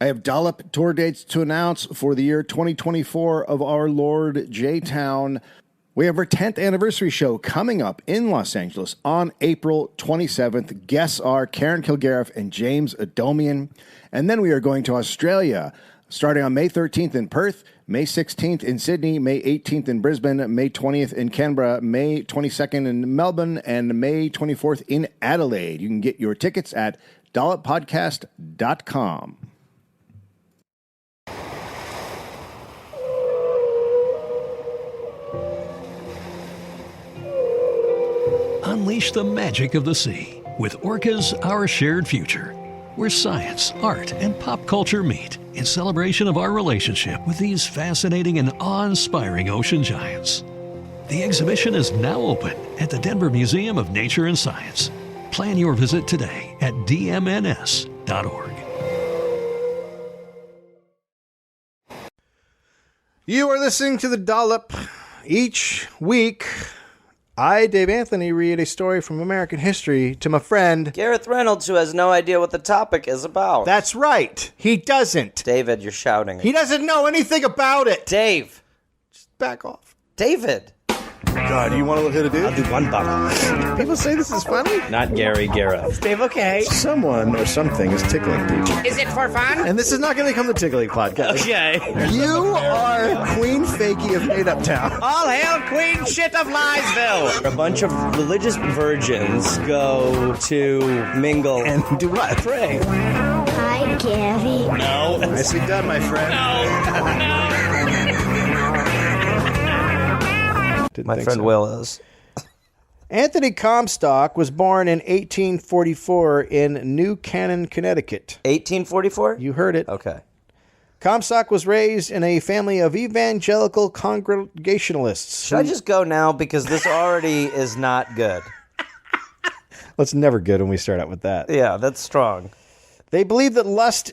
I have Dollop tour dates to announce for the year 2024 of our Lord J-Town. We have our 10th anniversary show coming up in Los Angeles on April 27th. Guests are Karen Kilgariff and James Adomian. And then we are going to Australia, starting on May 13th in Perth, May 16th in Sydney, May 18th in Brisbane, May 20th in Canberra, May 22nd in Melbourne, and May 24th in Adelaide. You can get your tickets at dolloppodcast.com. Unleash the magic of the sea with Orca's Our Shared Future, where science, art, and pop culture meet in celebration of our relationship with these fascinating and awe-inspiring ocean giants. The exhibition is now open at the Denver Museum of Nature and Science. Plan your visit today at dmns.org. You are listening to The Dollop. Each week, I, Dave Anthony, read a story from American history to my friend Gareth Reynolds, who has no idea what the topic is about. That's right. He doesn't. David, you're shouting. He doesn't know anything about it. Dave. Just back off. David. God, you want to hit a dude? I'll do one button. People say this is funny? Not Gary, Gareth. Dave, okay. Someone or something is tickling people. Is it for fun? And this is not going to become the Tickling Podcast. Okay. You are Queen Fakey of Made Up Town. All hail Queen Shit of Liesville. A bunch of religious virgins go to mingle And do what? pray. Hi, Gary. No. Nicely done, my friend. Didn't My think friend so. Will is. Anthony Comstock was born in 1844 in New Canaan, Connecticut. 1844? You heard it. Okay. Comstock was raised in a family of evangelical congregationalists. Should I just go now? Because this already is not good. Well, it's never good when we start out with that. Yeah, that's strong. They believed that lust,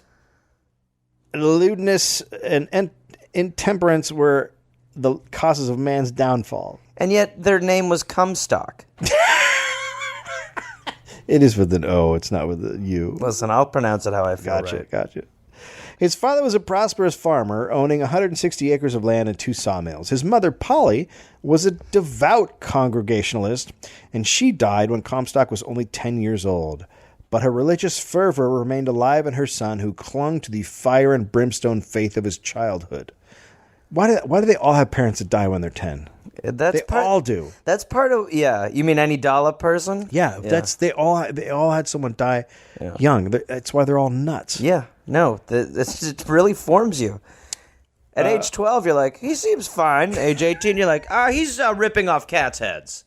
lewdness, and intemperance were the causes of man's downfall. And yet their name was Comstock. It is with an O. It's not with a U. Listen, I'll pronounce it how I feel. Gotcha. His father was a prosperous farmer, owning 160 acres of land and 2 sawmills. His mother, Polly, was a devout Congregationalist, and she died when Comstock was only 10 years old. But her religious fervor remained alive in her son, who clung to the fire and brimstone faith of his childhood. Why do they all have parents that die when they're 10? They all do. That's part of, yeah. You mean any Dollop person? Yeah. They all had someone die young. That's why they're all nuts. Yeah, no, it really forms you. At age 12, you're like, he seems fine. Age 18, you're like, he's ripping off cats' heads.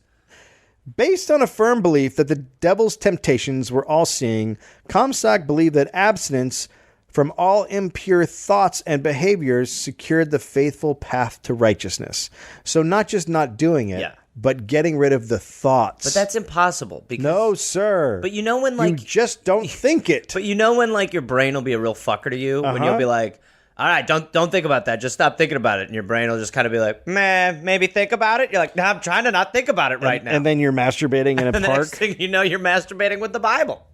Based on a firm belief that the devil's temptations were all-seeing, Comstock believed that abstinence from all impure thoughts and behaviors secured the faithful path to righteousness. So not just not doing it, but getting rid of the thoughts. But that's impossible. Because, no, sir. But you know when, like... You just don't think it. But you know when, like, your brain will be a real fucker to you? When you'll be like, all right, don't think about that. Just stop thinking about it. And your brain will just kind of be like, maybe think about it. You're like, no, I'm trying to not think about it right now. And then you're masturbating in a and the park. next thing you know, you're masturbating with the Bible.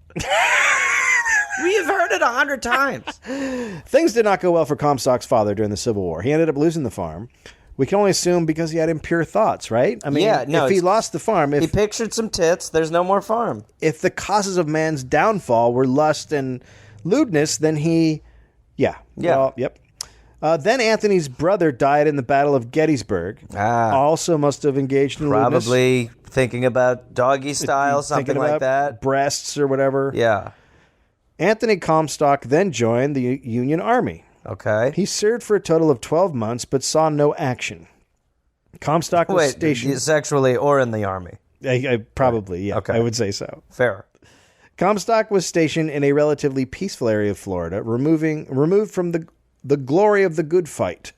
We've heard it 100 times. Things did not go well for Comstock's father during the Civil War. He ended up losing the farm. We can only assume because he had impure thoughts, right? I mean, if he lost the farm... he pictured some tits, there's no more farm. If the causes of man's downfall were lust and lewdness, then he... Yeah. Well, yep. Then Anthony's brother died in the Battle of Gettysburg. Also must have engaged in lewdness. Probably thinking about doggy style, something like that. Breasts or whatever. Yeah. Anthony Comstock then joined the Union Army. Okay. He served for a total of 12 months, but saw no action. Comstock was stationed... sexually or in the Army? Probably, yeah. Okay. I would say so. Fair. Comstock was stationed in a relatively peaceful area of Florida, removed from the glory of the good fight.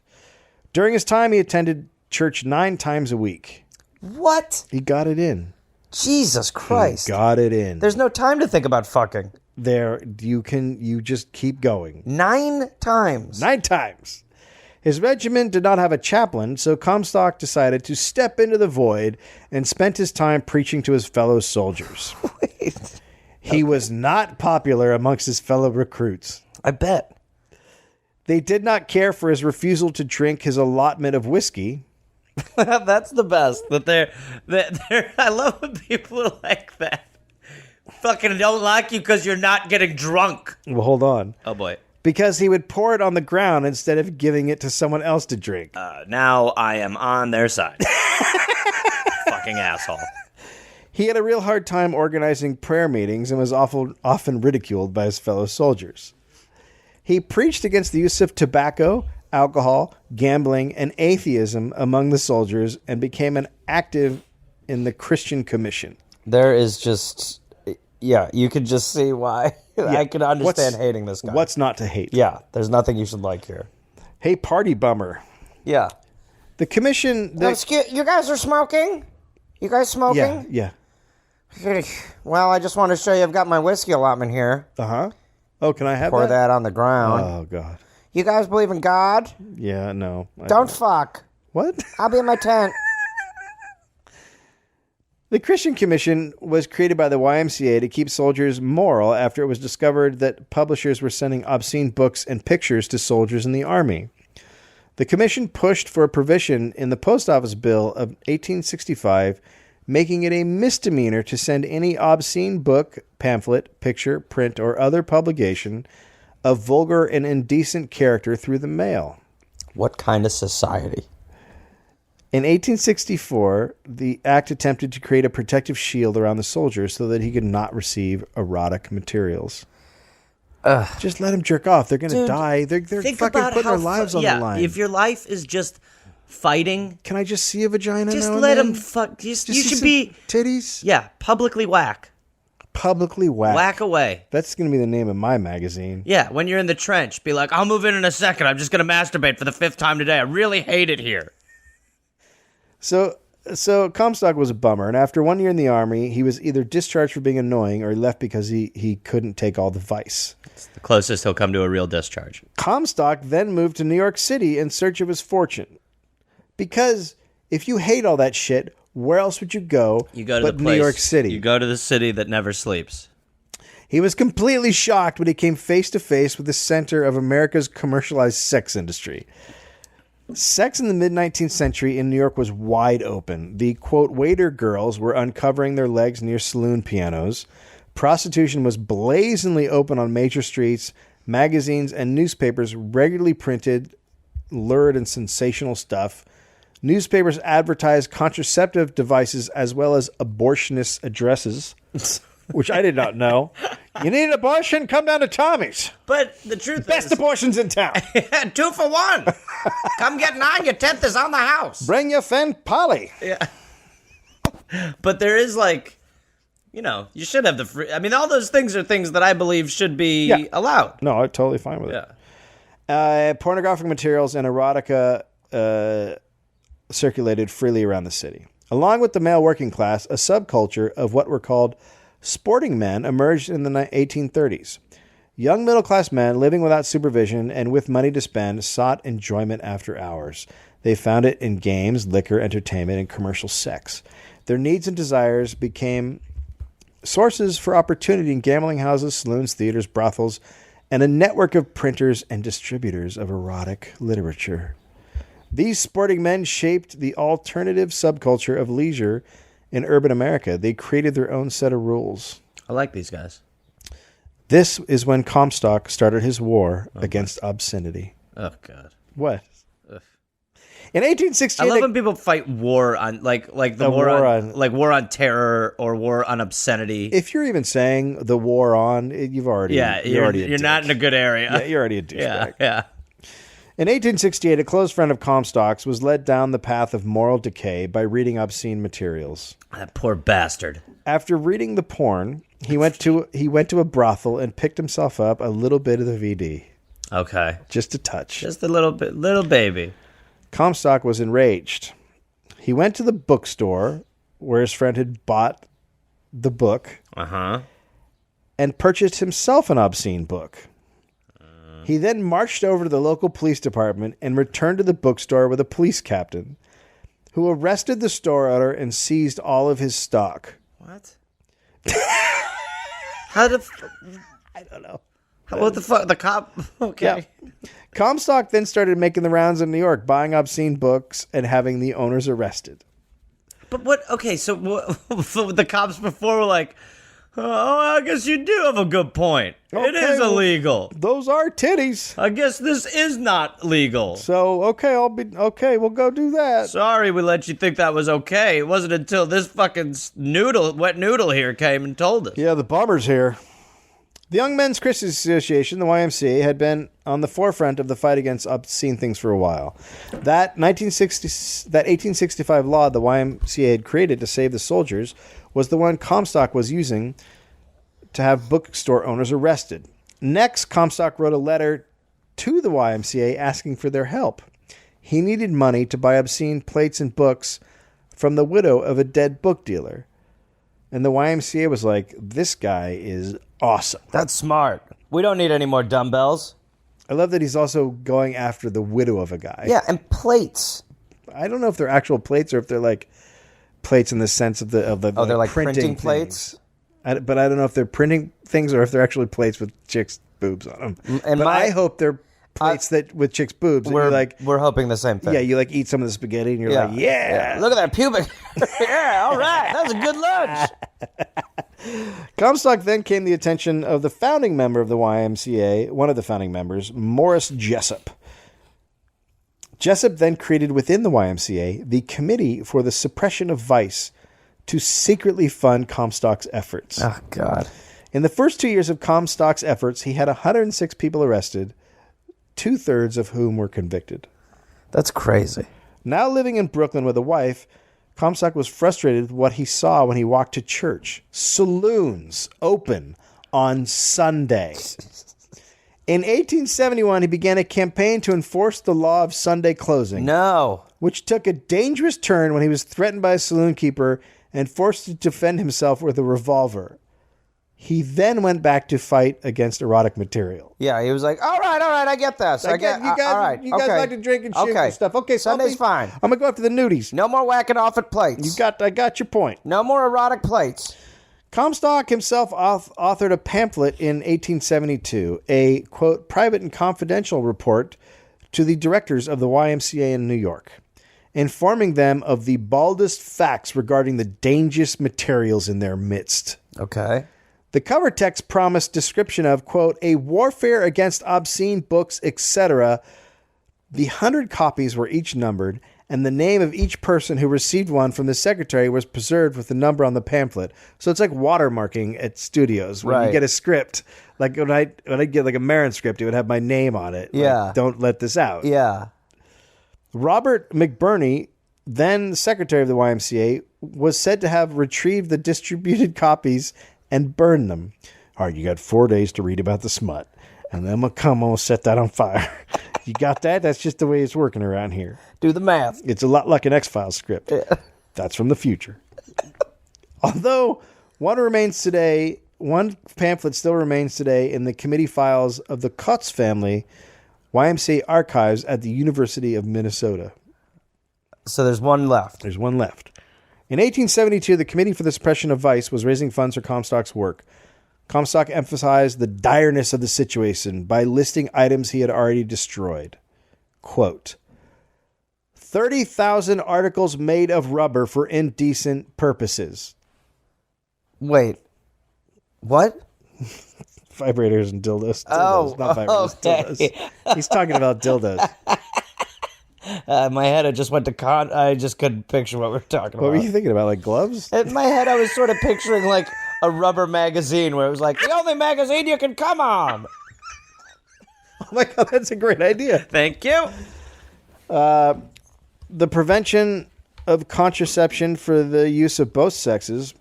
During his time, he attended church 9 times a week. What? He got it in. Jesus Christ. He got it in. There's no time to think about fucking. You just keep going. 9 times. 9 times. His regiment did not have a chaplain, so Comstock decided to step into the void and spent his time preaching to his fellow soldiers. He was not popular amongst his fellow recruits. I bet. They did not care for his refusal to drink his allotment of whiskey. That's the best. I love when people are like that. Fucking don't like you because you're not getting drunk. Well, hold on. Oh, boy. Because he would pour it on the ground instead of giving it to someone else to drink. Now I am on their side. Fucking asshole. He had a real hard time organizing prayer meetings and was often ridiculed by his fellow soldiers. He preached against the use of tobacco, alcohol, gambling, and atheism among the soldiers and became an active in the Christian Commission. There is just... Yeah, you could just see why. I could understand hating this guy. What's not to hate? Yeah, there's nothing you should like here. Hey, party bummer. Yeah. The commission... Excuse, you guys are smoking? You guys smoking? Yeah. Well, I just want to show you I've got my whiskey allotment here. Uh-huh. Oh, can I have Pour that on the ground. Oh, God. You guys believe in God? Yeah, no. Don't fuck. What? I'll be in my tent. The Christian Commission was created by the YMCA to keep soldiers moral after it was discovered that publishers were sending obscene books and pictures to soldiers in the Army. The Commission pushed for a provision in the Post Office Bill of 1865, making it a misdemeanor to send any obscene book, pamphlet, picture, print, or other publication of vulgar and indecent character through the mail. What kind of society? In 1864, the act attempted to create a protective shield around the soldier so that he could not receive erotic materials. Just let him jerk off. They're going to die. They're fucking putting their lives on the line. If your life is just fighting... Can I just see a vagina just now and let then? him fuck. You see should some be... titties? Yeah, publicly whack. Publicly whack. Whack away. That's going to be the name of my magazine. Yeah, when you're in the trench, be like, I'll move in a second. I'm just going to masturbate for the 5th time today. I really hate it here. So Comstock was a bummer, and after 1 year in the Army, he was either discharged for being annoying or he left because he couldn't take all the vice. It's the closest he'll come to a real discharge. Comstock then moved to New York City in search of his fortune. Because if you hate all that shit, where else would you go You go to but the place, New York City? You go to the city that never sleeps. He was completely shocked when he came face to face with the center of America's commercialized sex industry. Sex in the mid-19th century in New York was wide open. The, quote, waiter girls were uncovering their legs near saloon pianos. Prostitution was blazingly open on major streets. Magazines and newspapers regularly printed lurid and sensational stuff. Newspapers advertised contraceptive devices as well as abortionist addresses, which I did not know. You need an abortion? Come down to Tommy's. But the truth Best is... abortions in town. 2 for 1. Come get 9. Your 10th is on the house. Bring your friend Polly. Yeah. But there is like, you know, you should have the free... I mean, all those things are things that I believe should be allowed. No, I'm totally fine with it. Pornographic materials and erotica circulated freely around the city. Along with the male working class, a subculture of what were called sporting men emerged in the 1830s. Young middle-class men living without supervision and with money to spend sought enjoyment after hours. They found it in games, liquor, entertainment, and commercial sex. Their needs and desires became sources for opportunity in gambling houses, saloons, theaters, brothels, and a network of printers and distributors of erotic literature. These sporting men shaped the alternative subculture of leisure in urban America. They created their own set of rules. I like these guys. This is when Comstock started his war against obscenity. Oh, God. What? Ugh. In 1868... I love when people fight war on, like the war on, like war on terror or war on obscenity. If you're even saying the war on, you've already... you're not in a good area. Yeah, you're already a douchebag. Yeah. In 1868, a close friend of Comstock's was led down the path of moral decay by reading obscene materials. That poor bastard. After reading the porn, he went to a brothel and picked himself up a little bit of the VD. Okay. Just a touch. Just a little bit, little baby. Comstock was enraged. He went to the bookstore where his friend had bought the book and purchased himself an obscene book. He then marched over to the local police department and returned to the bookstore with a police captain who arrested the store owner and seized all of his stock. What? I don't know. What the fuck? The cop? Okay. Yeah. Comstock then started making the rounds in New York, buying obscene books and having the owners arrested. But what? Okay, so the cops before were like, oh, I guess you do have a good point. It is well, illegal. Those are titties. I guess this is not legal. So, we'll go do that. Sorry we let you think that was okay. It wasn't until this fucking wet noodle here came and told us. Yeah, the bummer's here. The Young Men's Christian Association, the YMCA, had been on the forefront of the fight against obscene things for a while. That 1865 law the YMCA had created to save the soldiers was the one Comstock was using to have bookstore owners arrested. Next, Comstock wrote a letter to the YMCA asking for their help. He needed money to buy obscene plates and books from the widow of a dead book dealer. And the YMCA was like, this guy is awesome. That's smart. We don't need any more dumbbells. I love that he's also going after the widow of a guy. Yeah, and plates. I don't know if they're actual plates or if they're like plates in the sense of the Oh, they're like printing things. plates? But I don't know if they're printing things or if they're actually plates with chicks' boobs on them. And I hope they're plates that with chicks' boobs. And We're hoping the same thing. yeah, you like eat some of the spaghetti and you're like, yeah. Look at that pubic. Yeah, all right. That was a good lunch. Comstock then came to the attention of the founding member of the YMCA, one of the founding members, Morris Jessup. Jessup then created within the YMCA the Committee for the Suppression of Vice to secretly fund Comstock's efforts. Oh, God. In the first 2 years of Comstock's efforts, he had 106 people arrested, 2/3 of whom were convicted. That's crazy. Now living in Brooklyn with a wife, Comstock was frustrated with what he saw when he walked to church. Saloons open on Sunday. In 1871, he began a campaign to enforce the law of Sunday closing, No. which took a dangerous turn when he was threatened by a saloon keeper and forced to defend himself with a revolver. He then went back to fight against erotic material. Yeah, he was like, all right, I get this. You guys, all right. you guys okay. like to drink and shoot and stuff. Okay, Sunday's Puppy, fine. I'm gonna go after the nudies. No more whacking off at plates. I got your point. No more erotic plates. Comstock himself authored a pamphlet in 1872, a, quote, private and confidential report to the directors of the YMCA in New York, informing them of the baldest facts regarding the dangerous materials in their midst. Okay. The cover text promised description of, quote, a warfare against obscene books, etc. The 100 copies were each numbered, and the name of each person who received one from the secretary was preserved with the number on the pamphlet. So it's like watermarking at studios. When you get a script, like when I get like a Marin script, it would have my name on it. Yeah. Like, don't let this out. Yeah. Robert McBurney, then secretary of the YMCA, was said to have retrieved the distributed copies and burned them. All right, you got 4 days to read about the smut. And then I'm going to set that on fire. You got that? That's just the way it's working around here. Do the math. It's a lot like an X-Files script. Yeah. That's from the future. Although one pamphlet still remains today in the committee files of the Kutz family YMCA archives at the University of Minnesota. So there's one left. There's one left. In 1872, the Committee for the Suppression of Vice was raising funds for Comstock's work. Comstock emphasized the direness of the situation by listing items he had already destroyed. Quote, 30,000 articles made of rubber for indecent purposes. Wait. What? Vibrators and dildos. Oh, not vibrators, okay. dildos. He's talking about dildos. My head, I just went to I just couldn't picture what we were talking about. What were you thinking about, like gloves? In my head, I was sort of picturing like a rubber magazine where it was like, the only magazine you can come on. Oh my God, that's a great idea. Thank you. The prevention of contraception for the use of both sexes.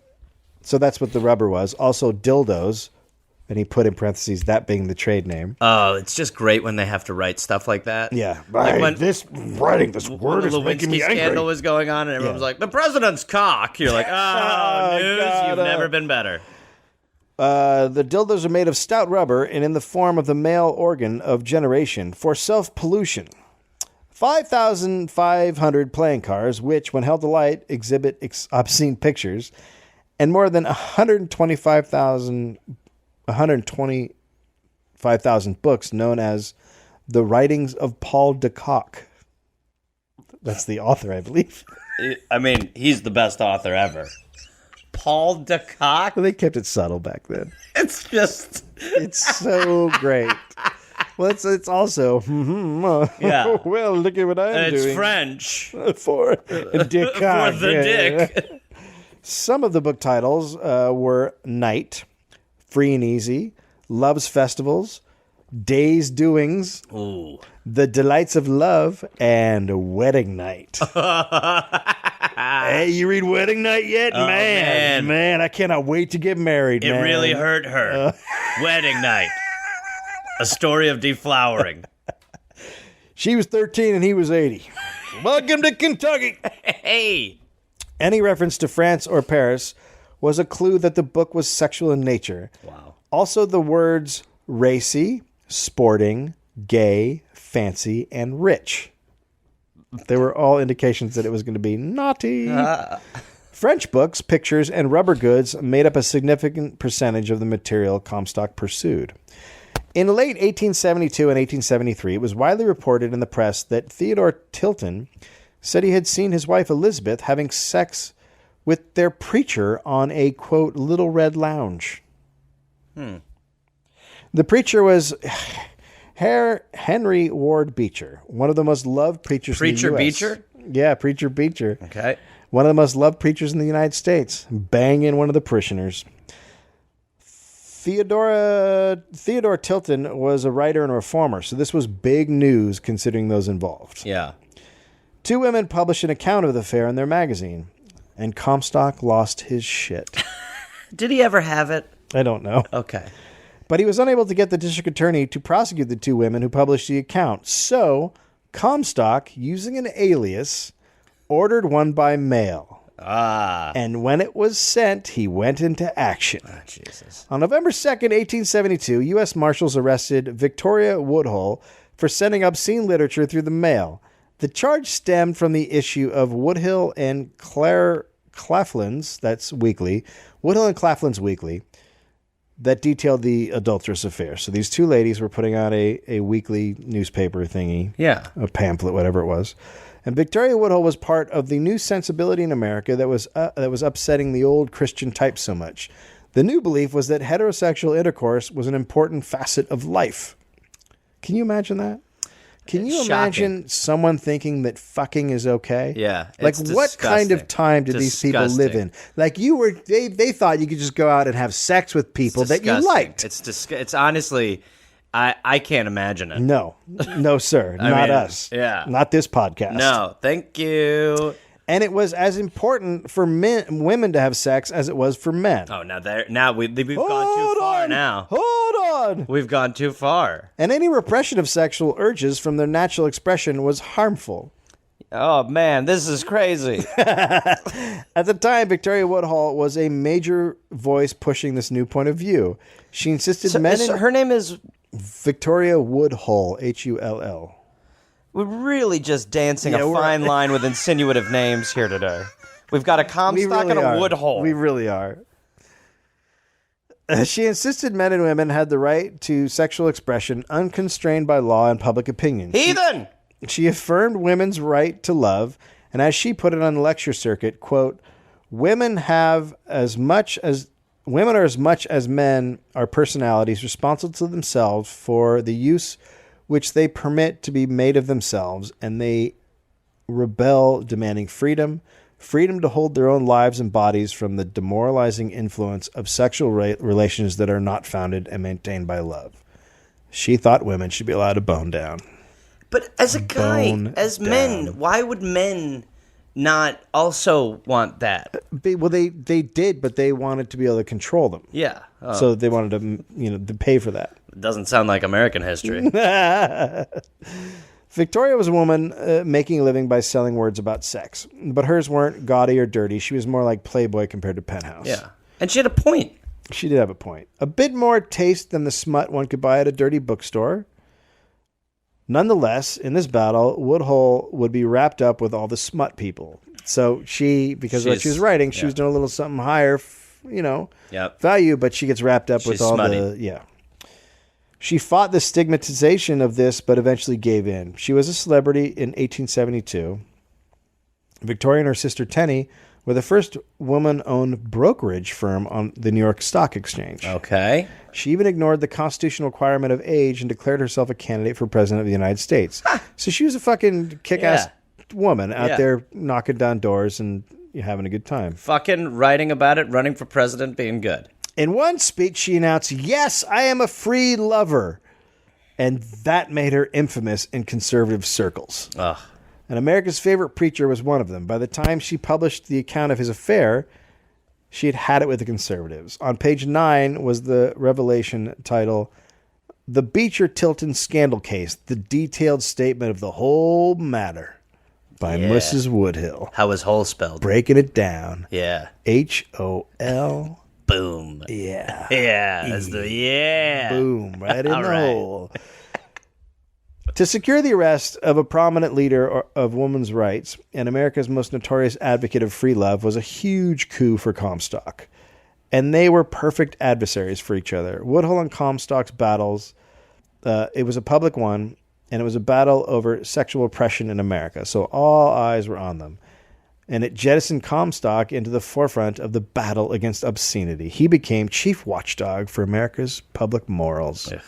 So that's what the rubber was. Also dildos. And he put in parentheses, that being the trade name. Oh, it's just great when they have to write stuff like that. Yeah. Like when writing this word the is making me Lewinsky angry. scandal was going on, and everyone was like, the president's cock. You're like, oh, news, God, you've never been better. The dildos are made of stout rubber and in the form of the male organ of generation for self-pollution. 5,500 playing cards, which, when held to light, exhibit obscene pictures, and more than 125,000 5,000 books known as The Writings of Paul de Kock. That's the author, I believe. I mean, he's the best author ever. Paul de Kock? Well, they kept it subtle back then. It's just... It's so great. Well, it's also... Yeah. Well, look at what I'm doing. It's French. For Dick For Kock. the dick. Some of the book titles were Night, Free and Easy, Love's Festivals, Day's Doings, Ooh. The Delights of Love, and Wedding Night. Hey, you read Wedding Night yet? Oh, Man, I cannot wait to get married, It man. really hurt her. Wedding night. A story of deflowering. She was 13 and he was 80. Welcome to Kentucky. Hey. Any reference to France or Paris was a clue that the book was sexual in nature. Wow. Also, the words racy, sporting, gay, fancy, and rich. They were all indications that it was going to be naughty. French books, pictures, and rubber goods made up a significant percentage of the material Comstock pursued. In late 1872 and 1873, it was widely reported in the press that Theodore Tilton said he had seen his wife Elizabeth having sex with their preacher on a, quote, Little Red Lounge. The preacher was Herr Henry Ward Beecher, one of the most loved preachers in the Preacher U.S. Beecher? Yeah, Preacher Beecher. Okay. One of the most loved preachers in the United States. Banging one of the parishioners. Theodore Tilton was a writer and a reformer, so this was big news considering those involved. Yeah. Two women published an account of the affair in their magazine, and Comstock lost his shit. Did he ever have it? I don't know. Okay. But he was unable to get the district attorney to prosecute the two women who published the account. So, Comstock, using an alias, ordered one by mail. And when it was sent, he went into action. Oh, Jesus. On November 2nd, 1872, U.S. Marshals arrested Victoria Woodhull for sending obscene literature through the mail. The charge stemmed from the issue of Woodhull and Claflin's, that's weekly, Woodhull and Claflin's Weekly, that detailed the adulterous affair. So these two ladies were putting out a weekly newspaper thingy. Yeah. A pamphlet, whatever it was. And Victoria Woodhull was part of the new sensibility in America that was upsetting the old Christian type so much. The new belief was that heterosexual intercourse was an important facet of life. Can you imagine that? Can you imagine someone thinking that fucking is okay? Yeah. Like, what kind of time did these people live in? Like, they thought you could just go out and have sex with people that you liked. It's honestly, I can't imagine it. No, sir. Not us. Yeah. Not this podcast. No, thank you. And it was as important for women to have sex as it was for men. Oh, now we've gone too far now. Hold on. We've gone too far. And any repression of sexual urges from their natural expression was harmful. Oh, man, this is crazy. At the time, Victoria Woodhull was a major voice pushing this new point of view. She insisted her name is Victoria Woodhull, Hull. We're really just dancing a fine line with insinuative names here today. We've got a Comstock and a Woodhull. We really are. She insisted men and women had the right to sexual expression unconstrained by law and public opinion. Heathen! She affirmed women's right to love, and as she put it on the lecture circuit, quote, women are as much as men are personalities responsible to themselves for the use which they permit to be made of themselves, and they rebel, demanding freedom to hold their own lives and bodies from the demoralizing influence of sexual relations that are not founded and maintained by love. She thought women should be allowed to bone down. But as a guy, men, why would men not also want that? Well, they did, but they wanted to be able to control them. Yeah. Oh. So they wanted to pay for that. It doesn't sound like American history. Victoria was a woman making a living by selling words about sex, but hers weren't gaudy or dirty. She was more like Playboy compared to Penthouse. Yeah. And she had a point. She did have a point. A bit more taste than the smut one could buy at a dirty bookstore. Nonetheless, in this battle, Woodhull would be wrapped up with all the smut people. So because of what she was writing, she was doing a little something higher, value, but she gets wrapped up with all smutty. the, She fought the stigmatization of this, but eventually gave in. She was a celebrity in 1872. Victoria and her sister Tenny were the first woman-owned brokerage firm on the New York Stock Exchange. Okay. She even ignored the constitutional requirement of age and declared herself a candidate for president of the United States. So she was a fucking kick-ass woman out there knocking down doors and having a good time. Fucking writing about it, running for president, being good. In one speech, she announced, "Yes, I am a free lover." And that made her infamous in conservative circles. Ugh. And America's favorite preacher was one of them. By the time she published the account of his affair, she had had it with the conservatives. On page 9 was the revelation title, "The Beecher Tilton Scandal Case, the detailed statement of the whole matter," by Mrs. Woodhill. How was whole spelled? Breaking it down. Yeah. H-O-L. Boom. Yeah. Yeah. That's the Boom. Right in All the right. hole. To secure the arrest of a prominent leader of women's rights and America's most notorious advocate of free love was a huge coup for Comstock. And they were perfect adversaries for each other. Woodhull and Comstock's battles, it was a public one, and it was a battle over sexual oppression in America. So all eyes were on them. And it jettisoned Comstock into the forefront of the battle against obscenity. He became chief watchdog for America's public morals. Ugh.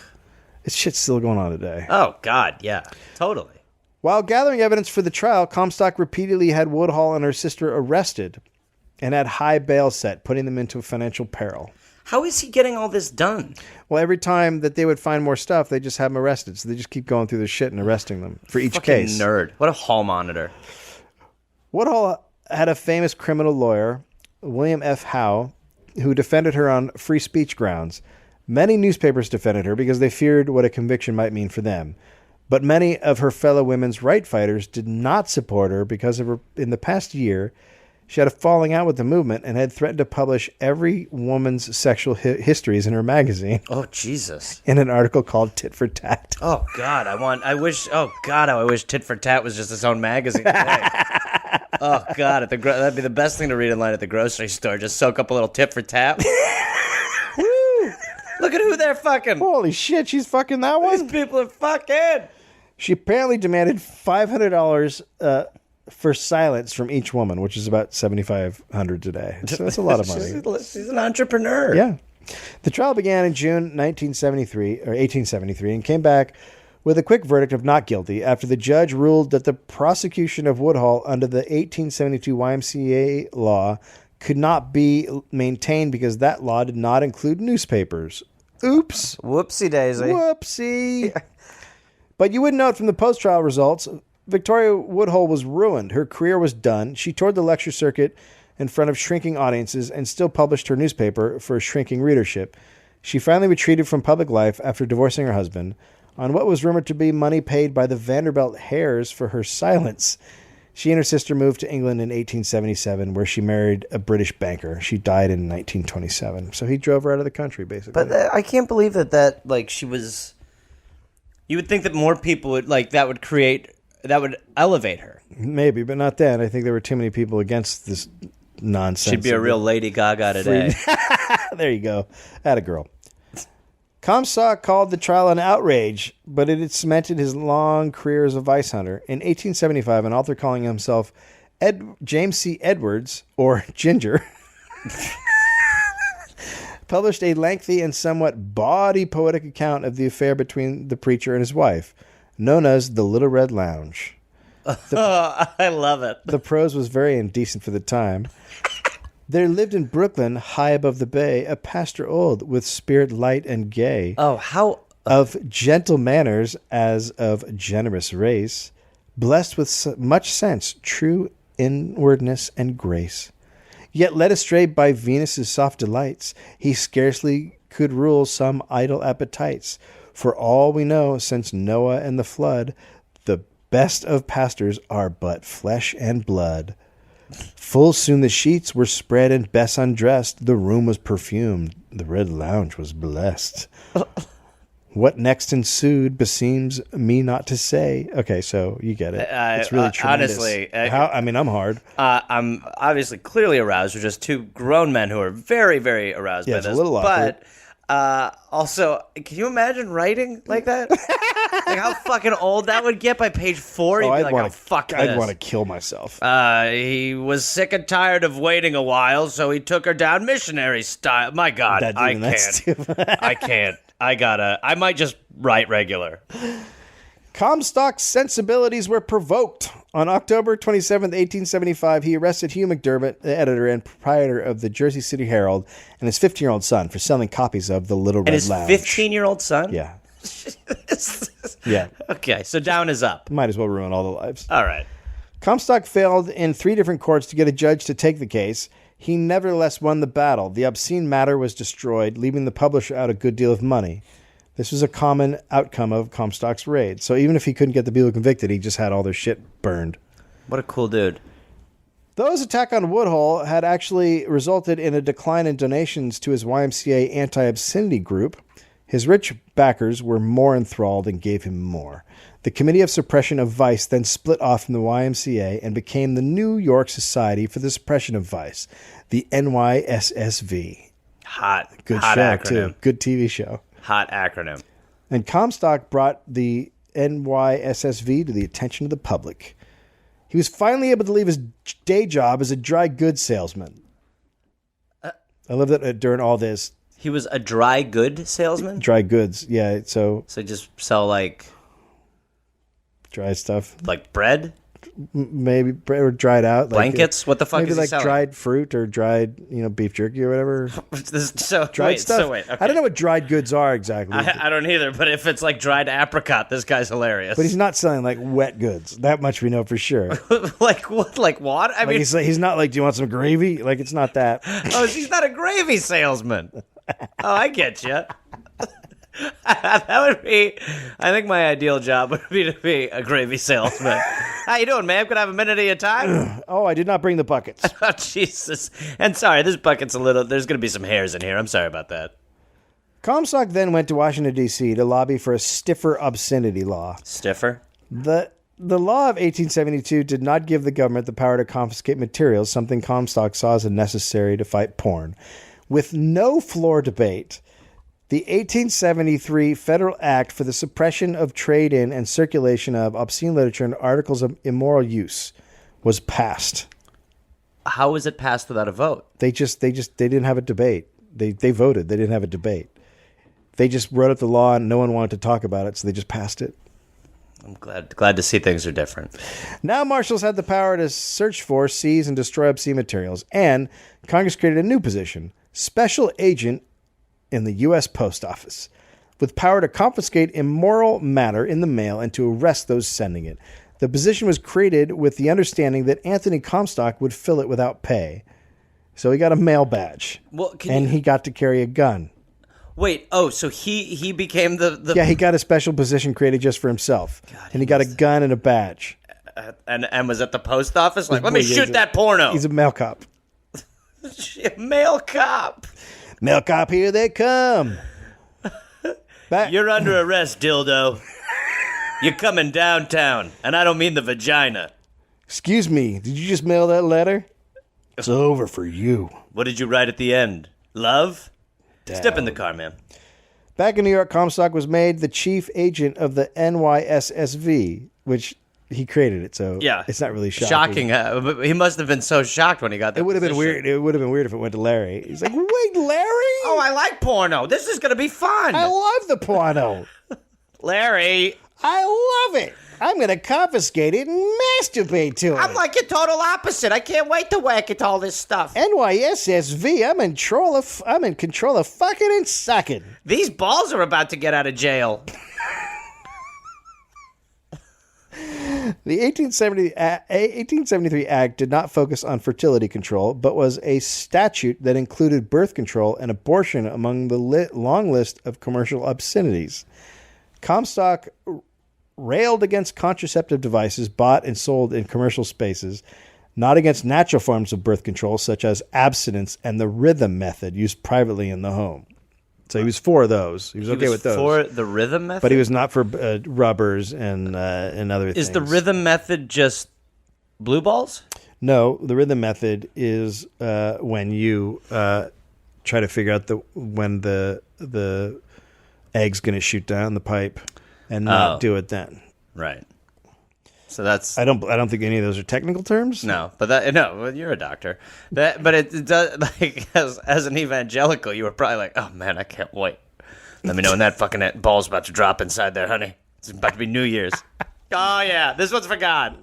This shit's still going on today. Oh, God, yeah. Totally. While gathering evidence for the trial, Comstock repeatedly had Woodhull and her sister arrested and had high bail set, putting them into financial peril. How is he getting all this done? Well, every time that they would find more stuff, they just have them arrested. So they just keep going through their shit and arresting them for each Fucking case. nerd. What a hall monitor. Woodhull had a famous criminal lawyer, William F. Howe, who defended her on free speech grounds. Many newspapers defended her because they feared what a conviction might mean for them. But many of her fellow women's right fighters did not support her because of her, in the past year, she had a falling out with the movement and had threatened to publish every woman's sexual histories in her magazine Oh, Jesus. in an article called Tit for Tat. Oh, God. I wish Tit for Tat was just its own magazine today. Oh, God. That'd be the best thing to read in line at the grocery store. Just soak up a little tit for tat. Woo! Look at who they're fucking. Holy shit, she's fucking that one? These people are fucking. She apparently demanded $500 for silence from each woman, which is about $7,500 today. So that's a lot of money. She's an entrepreneur. Yeah. The trial began in June 1873, and came back with a quick verdict of not guilty after the judge ruled that the prosecution of Woodhull under the 1872 YMCA law could not be maintained because that law did not include newspapers. Oops. Whoopsie daisy. Whoopsie. But you would note from the post-trial results, Victoria Woodhull was ruined. Her career was done. She toured the lecture circuit in front of shrinking audiences and still published her newspaper for a shrinking readership. She finally retreated from public life after divorcing her husband on what was rumored to be money paid by the Vanderbilt Hares for her silence. She and her sister moved to England in 1877, where she married a British banker. She died in 1927. So he drove her out of the country, basically. But I can't believe that like she was. You would think that more people would that would elevate her. Maybe, but not then. I think there were too many people against this nonsense. She'd be a real Lady Gaga today. There you go. Atta girl. Comstock called the trial an outrage, but it had cemented his long career as a vice hunter. In 1875, an author calling himself James C. Edwards, or Ginger, published a lengthy and somewhat bawdy poetic account of the affair between the preacher and his wife, known as the Little Red Lounge. I love it. The prose was very indecent for the time. There lived in Brooklyn, high above the bay, a pastor old, with spirit light and gay, Oh, how of gentle manners as of generous race, blessed with much sense, true inwardness, and grace. Yet led astray by Venus's soft delights, he scarcely could rule some idle appetites. For all we know, since Noah and the flood, the best of pastors are but flesh and blood. Full soon the sheets were spread and Bess undressed. The room was perfumed. The Red Lounge was blessed. What next ensued beseems me not to say. Okay, so you get it. It's really tremendous. honestly, I'm hard. I'm obviously clearly aroused. We're just two grown men who are very, very aroused Yeah, by it's this. a little awkward. But Also, can you imagine writing like that? Like how fucking old that would get by page 4? You'd be like, fuck this. I'd want to kill myself. He was sick and tired of waiting a while, so he took her down missionary style. My God, I can't. I might just write regular. Comstock's sensibilities were provoked. On October 27, 1875, he arrested Hugh McDermott, the editor and proprietor of the Jersey City Herald, and his 15-year-old son for selling copies of The Little Red Lounge. And his 15-year-old son? Yeah. Yeah. Okay, so down is up. Might as well ruin all the lives. All right. Comstock failed in 3 different courts to get a judge to take the case. He nevertheless won the battle. The obscene matter was destroyed, leaving the publisher out a good deal of money. This was a common outcome of Comstock's raid. So even if he couldn't get the people convicted, he just had all their shit burned. What a cool dude. Those attack on Woodhull had actually resulted in a decline in donations to his YMCA anti-obscenity group. His rich backers were more enthralled and gave him more. The Committee of Suppression of Vice then split off from the YMCA and became the New York Society for the Suppression of Vice, the NYSSV. Good show, acronym. too. Good TV show. Hot acronym. And Comstock brought the NYSSV to the attention of the public. He was finally able to leave his day job as a dry goods salesman. I love that during all this. He was a dry good salesman? Dry goods, yeah. So just sell like dry stuff. Like bread? Maybe bread or dried out. Blankets? What the fuck is he selling? Maybe like dried fruit or dried, beef jerky or whatever. Dried stuff. Okay. I don't know what dried goods are exactly. I don't either, but if it's like dried apricot, this guy's hilarious. But he's not selling like wet goods. That much we know for sure. Like what? Like what? I mean, he's not like, do you want some gravy? Like it's not that. Oh, he's not a gravy salesman. Oh, I get you. That would be, I think my ideal job would be to be a gravy salesman. How you doing, ma'am? Could I have a minute of your time? Oh, I did not bring the buckets. Oh, Jesus. And sorry, this bucket's there's going to be some hairs in here. I'm sorry about that. Comstock then went to Washington, D.C. to lobby for a stiffer obscenity law. Stiffer? The law of 1872 did not give the government the power to confiscate materials, something Comstock saw as necessary to fight porn. With no floor debate, the 1873 Federal Act for the Suppression of Trade in and Circulation of Obscene Literature and Articles of Immoral Use was passed. How was it passed without a vote? They didn't have a debate. They voted. They didn't have a debate. They just wrote up the law and no one wanted to talk about it, so they just passed it. I'm glad to see things are different. Now marshals had the power to search for, seize, and destroy obscene materials, and Congress created a new position, Special Agent in the U.S. Post Office, with power to confiscate immoral matter in the mail and to arrest those sending it. The position was created with the understanding that Anthony Comstock would fill it without pay. So he got a mail badge, he got to carry a gun. Wait, so he became the... Yeah, he got a special position created just for himself. God, and he got a gun and a badge. And was at the post office? Like, let me shoot that porno. He's a mail cop. Mail cop. Mail cop, here they come. You're under arrest, dildo. You're coming downtown, and I don't mean the vagina. Excuse me, did you just mail that letter? It's over for you. What did you write at the end? Love? Down. Step in the car, man. Back in New York, Comstock was made the chief agent of the NYSSV, which he created it, so it's not really shocking. He must have been so shocked when he got that. It would have been weird. It would have been weird if it went to Larry. He's like, "Wait, Larry? Oh, I like porno. This is gonna be fun. I love the porno, Larry. I love it. I'm gonna confiscate it and masturbate to it. I'm like your total opposite. I can't wait to whack at all this stuff. NYSSV. I'm in control of fucking and sucking. These balls are about to get out of jail." The 1873 Act did not focus on fertility control, but was a statute that included birth control and abortion among the long list of commercial obscenities. Comstock railed against contraceptive devices bought and sold in commercial spaces, not against natural forms of birth control such as abstinence and the rhythm method used privately in the home. So he was for those. He was okay with those. For the rhythm method? But he was not for rubbers and other things. Is the rhythm method just blue balls? No, the rhythm method is when you try to figure out when the egg's going to shoot down the pipe and not do it then. Right. So that's I don't think any of those are technical terms. no, but well, you're a doctor. But it does, like, as an evangelical, you were probably like, oh man, I can't wait. Let me know when that fucking ball's about to drop inside there, honey. It's about to be New Year's. Oh yeah, this one's for God.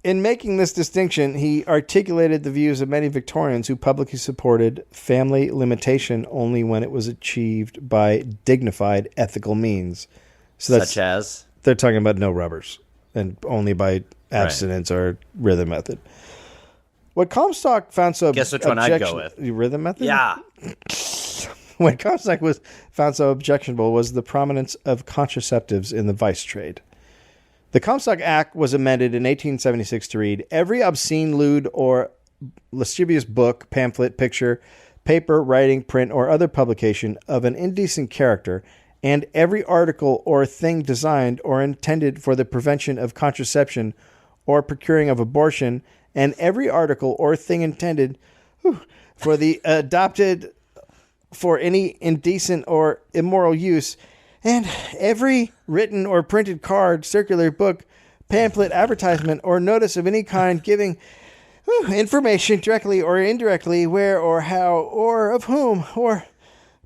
In making this distinction, he articulated the views of many Victorians who publicly supported family limitation only when it was achieved by dignified ethical means. So Such as? They're talking about no rubbers and only by abstinence or rhythm method. What Comstock found so Guess which one I'd go with? Rhythm method? Yeah. What Comstock found so objectionable was the prominence of contraceptives in the vice trade. The Comstock Act was amended in 1876 to read, every obscene, lewd, or lascivious book, pamphlet, picture, paper, writing, print, or other publication of an indecent character, and every article or thing designed or intended for the prevention of contraception or procuring of abortion, and every article or thing intended for the adopted for any indecent or immoral use, and every written or printed card, circular, book, pamphlet, advertisement, or notice of any kind giving information directly or indirectly where or how or of whom or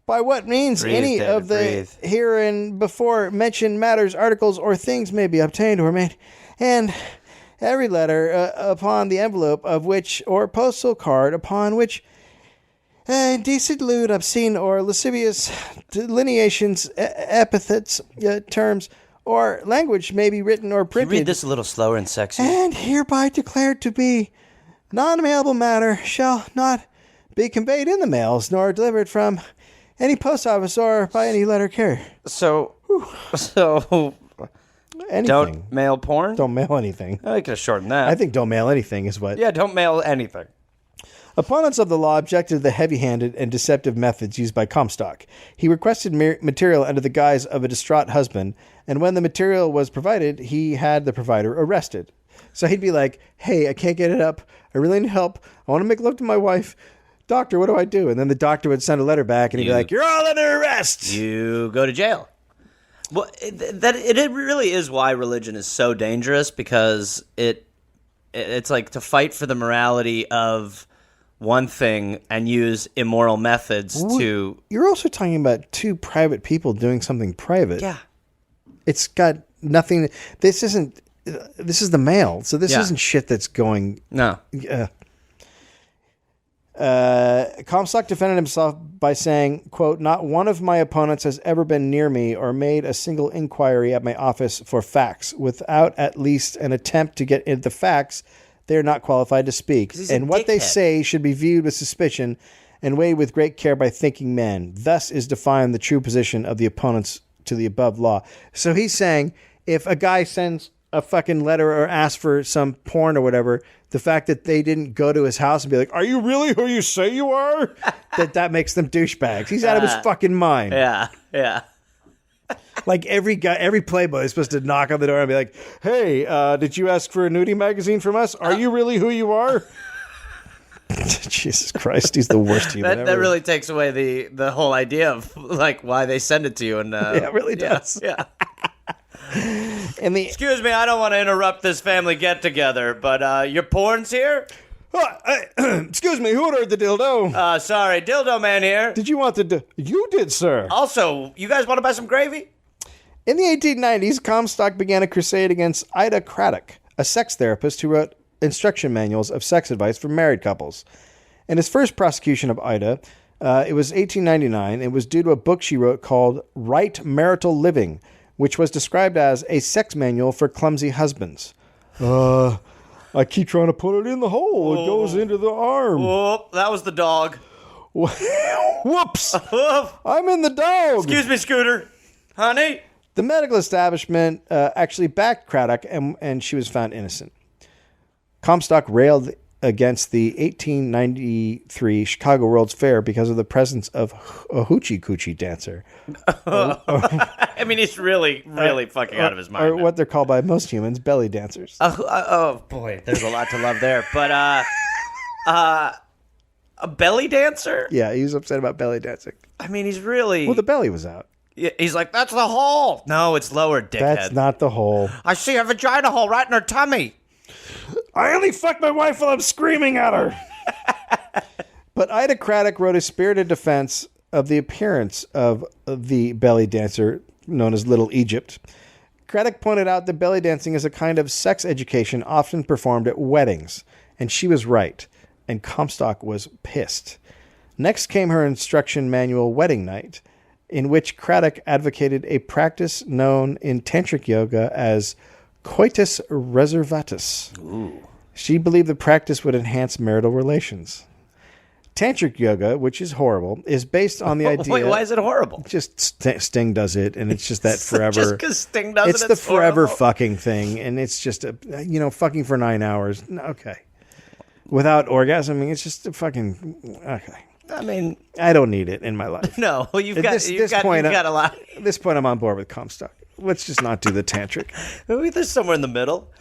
by what means any of the herein before mentioned matters, articles, or things may be obtained or made, and every letter upon the envelope of which or postal card upon which indecent, lewd, obscene, or lascivious delineations, epithets, terms, or language may be written or printed. Can you read this a little slower and sexy? And hereby declared to be non-mailable matter shall not be conveyed in the mails, nor delivered from any post office or by any letter carrier. So Anything. Don't mail porn? Don't mail anything. I could have shortened that. I think don't mail anything is what... Yeah, don't mail anything. Opponents of the law objected to the heavy-handed and deceptive methods used by Comstock. He requested material under the guise of a distraught husband, and when the material was provided, he had the provider arrested. So he'd be like, hey, I can't get it up. I really need help. I want to make love to my wife. Doctor, what do I do? And then the doctor would send a letter back, and he'd be like, you're all under arrest. You go to jail. Well, it really is why religion is so dangerous, because it's like to fight for the morality of one thing and use immoral methods to... You're also talking about two private people doing something private. Yeah. It's got nothing... This is the mail, so this isn't shit that's going... No. Comstock defended himself by saying, quote, not one of my opponents has ever been near me or made a single inquiry at my office for facts. Without at least an attempt to get into the facts, they are not qualified to speak. And what they say should be viewed with suspicion and weighed with great care by thinking men. Thus is defined the true position of the opponents to the above law. So he's saying if a guy sends a fucking letter or asks for some porn or whatever, the fact that they didn't go to his house and be like, are you really who you say you are? that makes them douchebags. He's out of his fucking mind. Yeah. Like every playboy is supposed to knock on the door and be like, hey, did you ask for a nudie magazine from us? Are you really who you are? Jesus Christ, he's the worst human ever. That really takes away the whole idea of like why they send it to you. And yeah, it really does. Yeah. Excuse me, I don't want to interrupt this family get-together, but your porn's here? Excuse me, who ordered the dildo? Sorry, dildo man here. Did you want the... You did, sir. Also, you guys want to buy some gravy? In the 1890s, Comstock began a crusade against Ida Craddock, a sex therapist who wrote instruction manuals of sex advice for married couples. In his first prosecution of Ida, it was 1899. It was due to a book she wrote called Right Marital Living, which was described as a sex manual for clumsy husbands. I keep trying to put it in the hole. It goes into the arm. Oh, that was the dog. Whoops. I'm in the dog. Excuse me, Scooter. Honey? The medical establishment actually backed Craddock, and she was found innocent. Comstock railed against the 1893 Chicago World's Fair because of the presence of a hoochie coochie dancer. I mean, he's really fucking out of his mind. Or what they're called by most humans, belly dancers. Oh boy, there's a lot to love there. But A belly dancer? Yeah, he was upset about belly dancing. I mean, he's really... Well, the belly was out. He's like, that's the hole. No, it's lower, dickhead. That's not the hole. I see a vagina hole right in her tummy. I only fuck my wife while I'm screaming at her. But Ida Craddock wrote a spirited defense of the appearance of the belly dancer known as Little Egypt. Craddock pointed out that belly dancing is a kind of sex education often performed at weddings, and she was right, and Comstock was pissed. Next came her instruction manual Wedding Night, in which Craddock advocated a practice known in tantric yoga as coitus reservatus. Ooh. She believed the practice would enhance marital relations. Tantric yoga, which is horrible, is based on the idea... Wait, why is it horrible? Just Sting does it, and it's just that forever... Just because Sting does it's it, the forever horrible? fucking thing, and it's just, fucking for 9 hours. Okay. Without orgasming, it's just a fucking... Okay. I mean... I don't need it in my life. No, you've At got a lot. At this point, I'm on board with Comstock. Let's just not do the tantric. Maybe there's somewhere in the middle.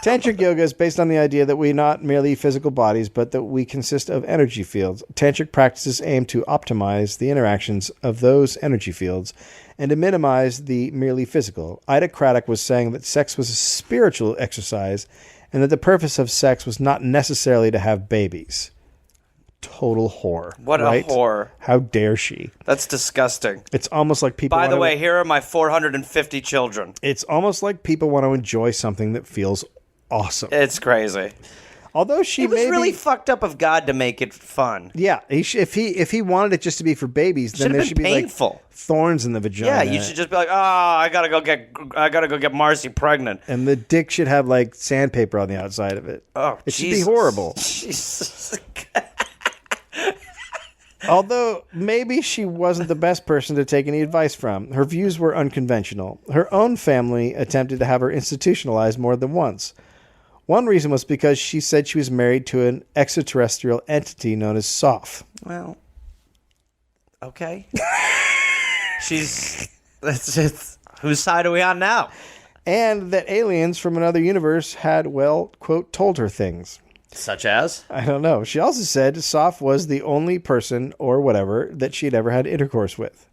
Tantric yoga is based on the idea that we not merely physical bodies, but that we consist of energy fields. Tantric practices aim to optimize the interactions of those energy fields and to minimize the merely physical. Ida Craddock was saying that sex was a spiritual exercise and that the purpose of sex was not necessarily to have babies. Total whore. What right? a whore. How dare she? That's disgusting. It's almost like people By the way, here are my 450 children. It's almost like people want to enjoy something that feels awesome. It's crazy. Although she It was maybe, really fucked up of God to make it fun. yeah, if he wanted it just to be for babies, then there been should be painful. like thorns in the vagina. Yeah, you should just be like, I gotta go get Marcy pregnant. and the dick should have like sandpaper on the outside of it. Oh, it Jesus. should be horrible. Jesus. Although maybe she wasn't the best person to take any advice from. Her views were unconventional. Her own family attempted to have her institutionalized more than once. One reason was because she said she was married to an extraterrestrial entity known as Soph. Well, okay. It's whose side are we on now? And that aliens from another universe had, well, quote, told her things. Such as? I don't know. She also said Soph was the only person, or whatever, that she'd ever had intercourse with.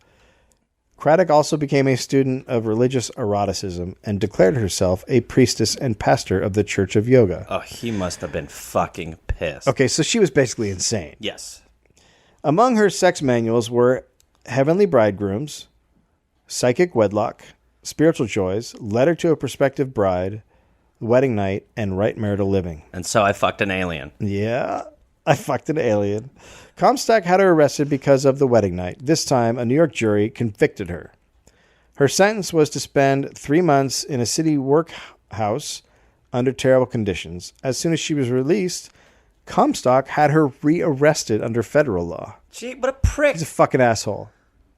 Craddock also became a student of religious eroticism and declared herself a priestess and pastor of the Church of Yoga. Oh, he must have been fucking pissed. Okay, so she was basically insane. Yes. Among her sex manuals were Heavenly Bridegrooms, Psychic Wedlock, Spiritual Joys, Letter to a Prospective Bride, Wedding Night, and Right Marital Living. And so I fucked an alien. Yeah, I fucked an alien. Comstock had her arrested because of the wedding night. This time, a New York jury convicted her. Her sentence was to spend 3 months in a city workhouse under terrible conditions. As soon as she was released, Comstock had her rearrested under federal law. Gee, what a prick. He's a fucking asshole.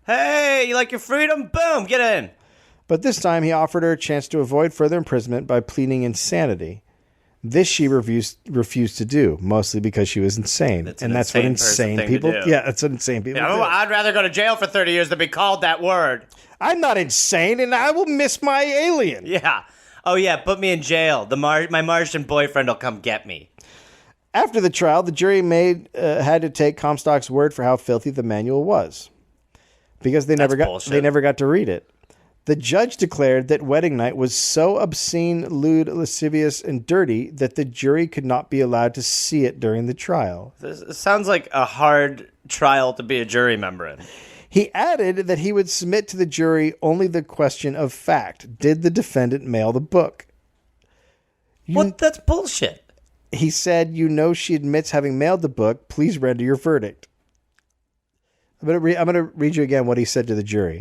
Hey, you like your freedom? Boom, get in. But this time, he offered her a chance to avoid further imprisonment by pleading insanity. This she refused to do, mostly because she was insane. That's what insane people... Yeah, that's what insane people do. I'd rather go to jail for 30 years than be called that word. I'm not insane, and I will miss my alien. Yeah. Oh, yeah, put me in jail. My Martian boyfriend will come get me. After the trial, the jury had to take Comstock's word for how filthy the manual was, because they never got to read it. The judge declared that Wedding Night was so obscene, lewd, lascivious, and dirty that the jury could not be allowed to see it during the trial. This sounds like a hard trial to be a jury member in. He added that he would submit to the jury only the question of fact. Did the defendant mail the book? That's bullshit. He said, she admits having mailed the book. Please render your verdict. I'm going to read you again what he said to the jury.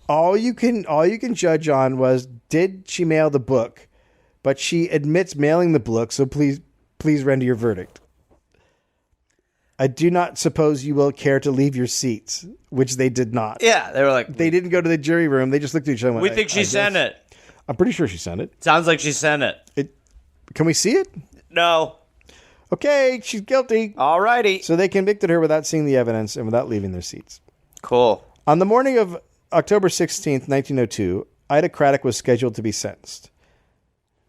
All you can judge on was, did she mail the book? But she admits mailing the book, so please render your verdict. I do not suppose you will care to leave your seats, which they did not. Yeah, they were like... They didn't go to the jury room. They just looked at each other and went, We think she sent it. I'm pretty sure she sent it. Sounds like she sent it. Can we see it? No. Okay, she's guilty. Alrighty. So they convicted her without seeing the evidence and without leaving their seats. Cool. On the morning of October 16th, 1902, Ida Craddock was scheduled to be sentenced.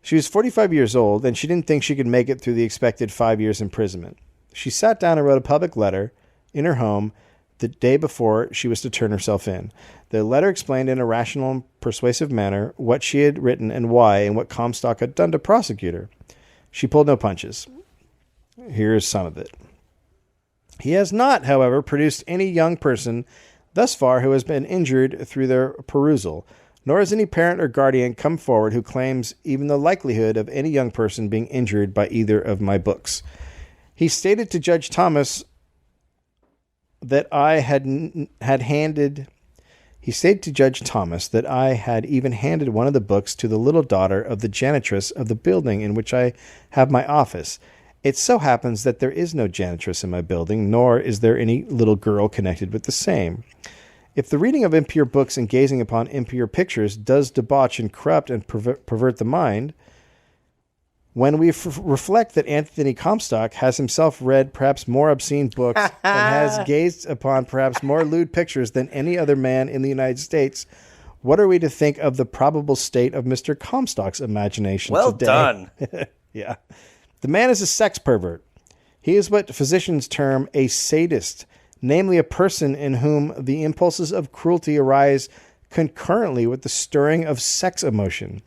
She was 45 years old, and she didn't think she could make it through the expected 5 years imprisonment. She sat down and wrote a public letter in her home the day before she was to turn herself in. The letter explained in a rational and persuasive manner what she had written and why, and what Comstock had done to prosecute her. She pulled no punches. Here is some of it. He has not, however, produced any young person thus far who has been injured through their perusal, nor has any parent or guardian come forward who claims even the likelihood of any young person being injured by either of my books. He stated to Judge Thomas that I had handed even handed one of the books to the little daughter of the janitress of the building in which I have my office. It so happens that there is no janitress in my building, nor is there any little girl connected with the same. If the reading of impure books and gazing upon impure pictures does debauch and corrupt and pervert the mind, when we reflect that Anthony Comstock has himself read perhaps more obscene books and has gazed upon perhaps more lewd pictures than any other man in the United States, what are we to think of the probable state of Mr. Comstock's imagination Well today? done. Yeah. The man is a sex pervert. He is what physicians term a sadist, namely a person in whom the impulses of cruelty arise concurrently with the stirring of sex emotion.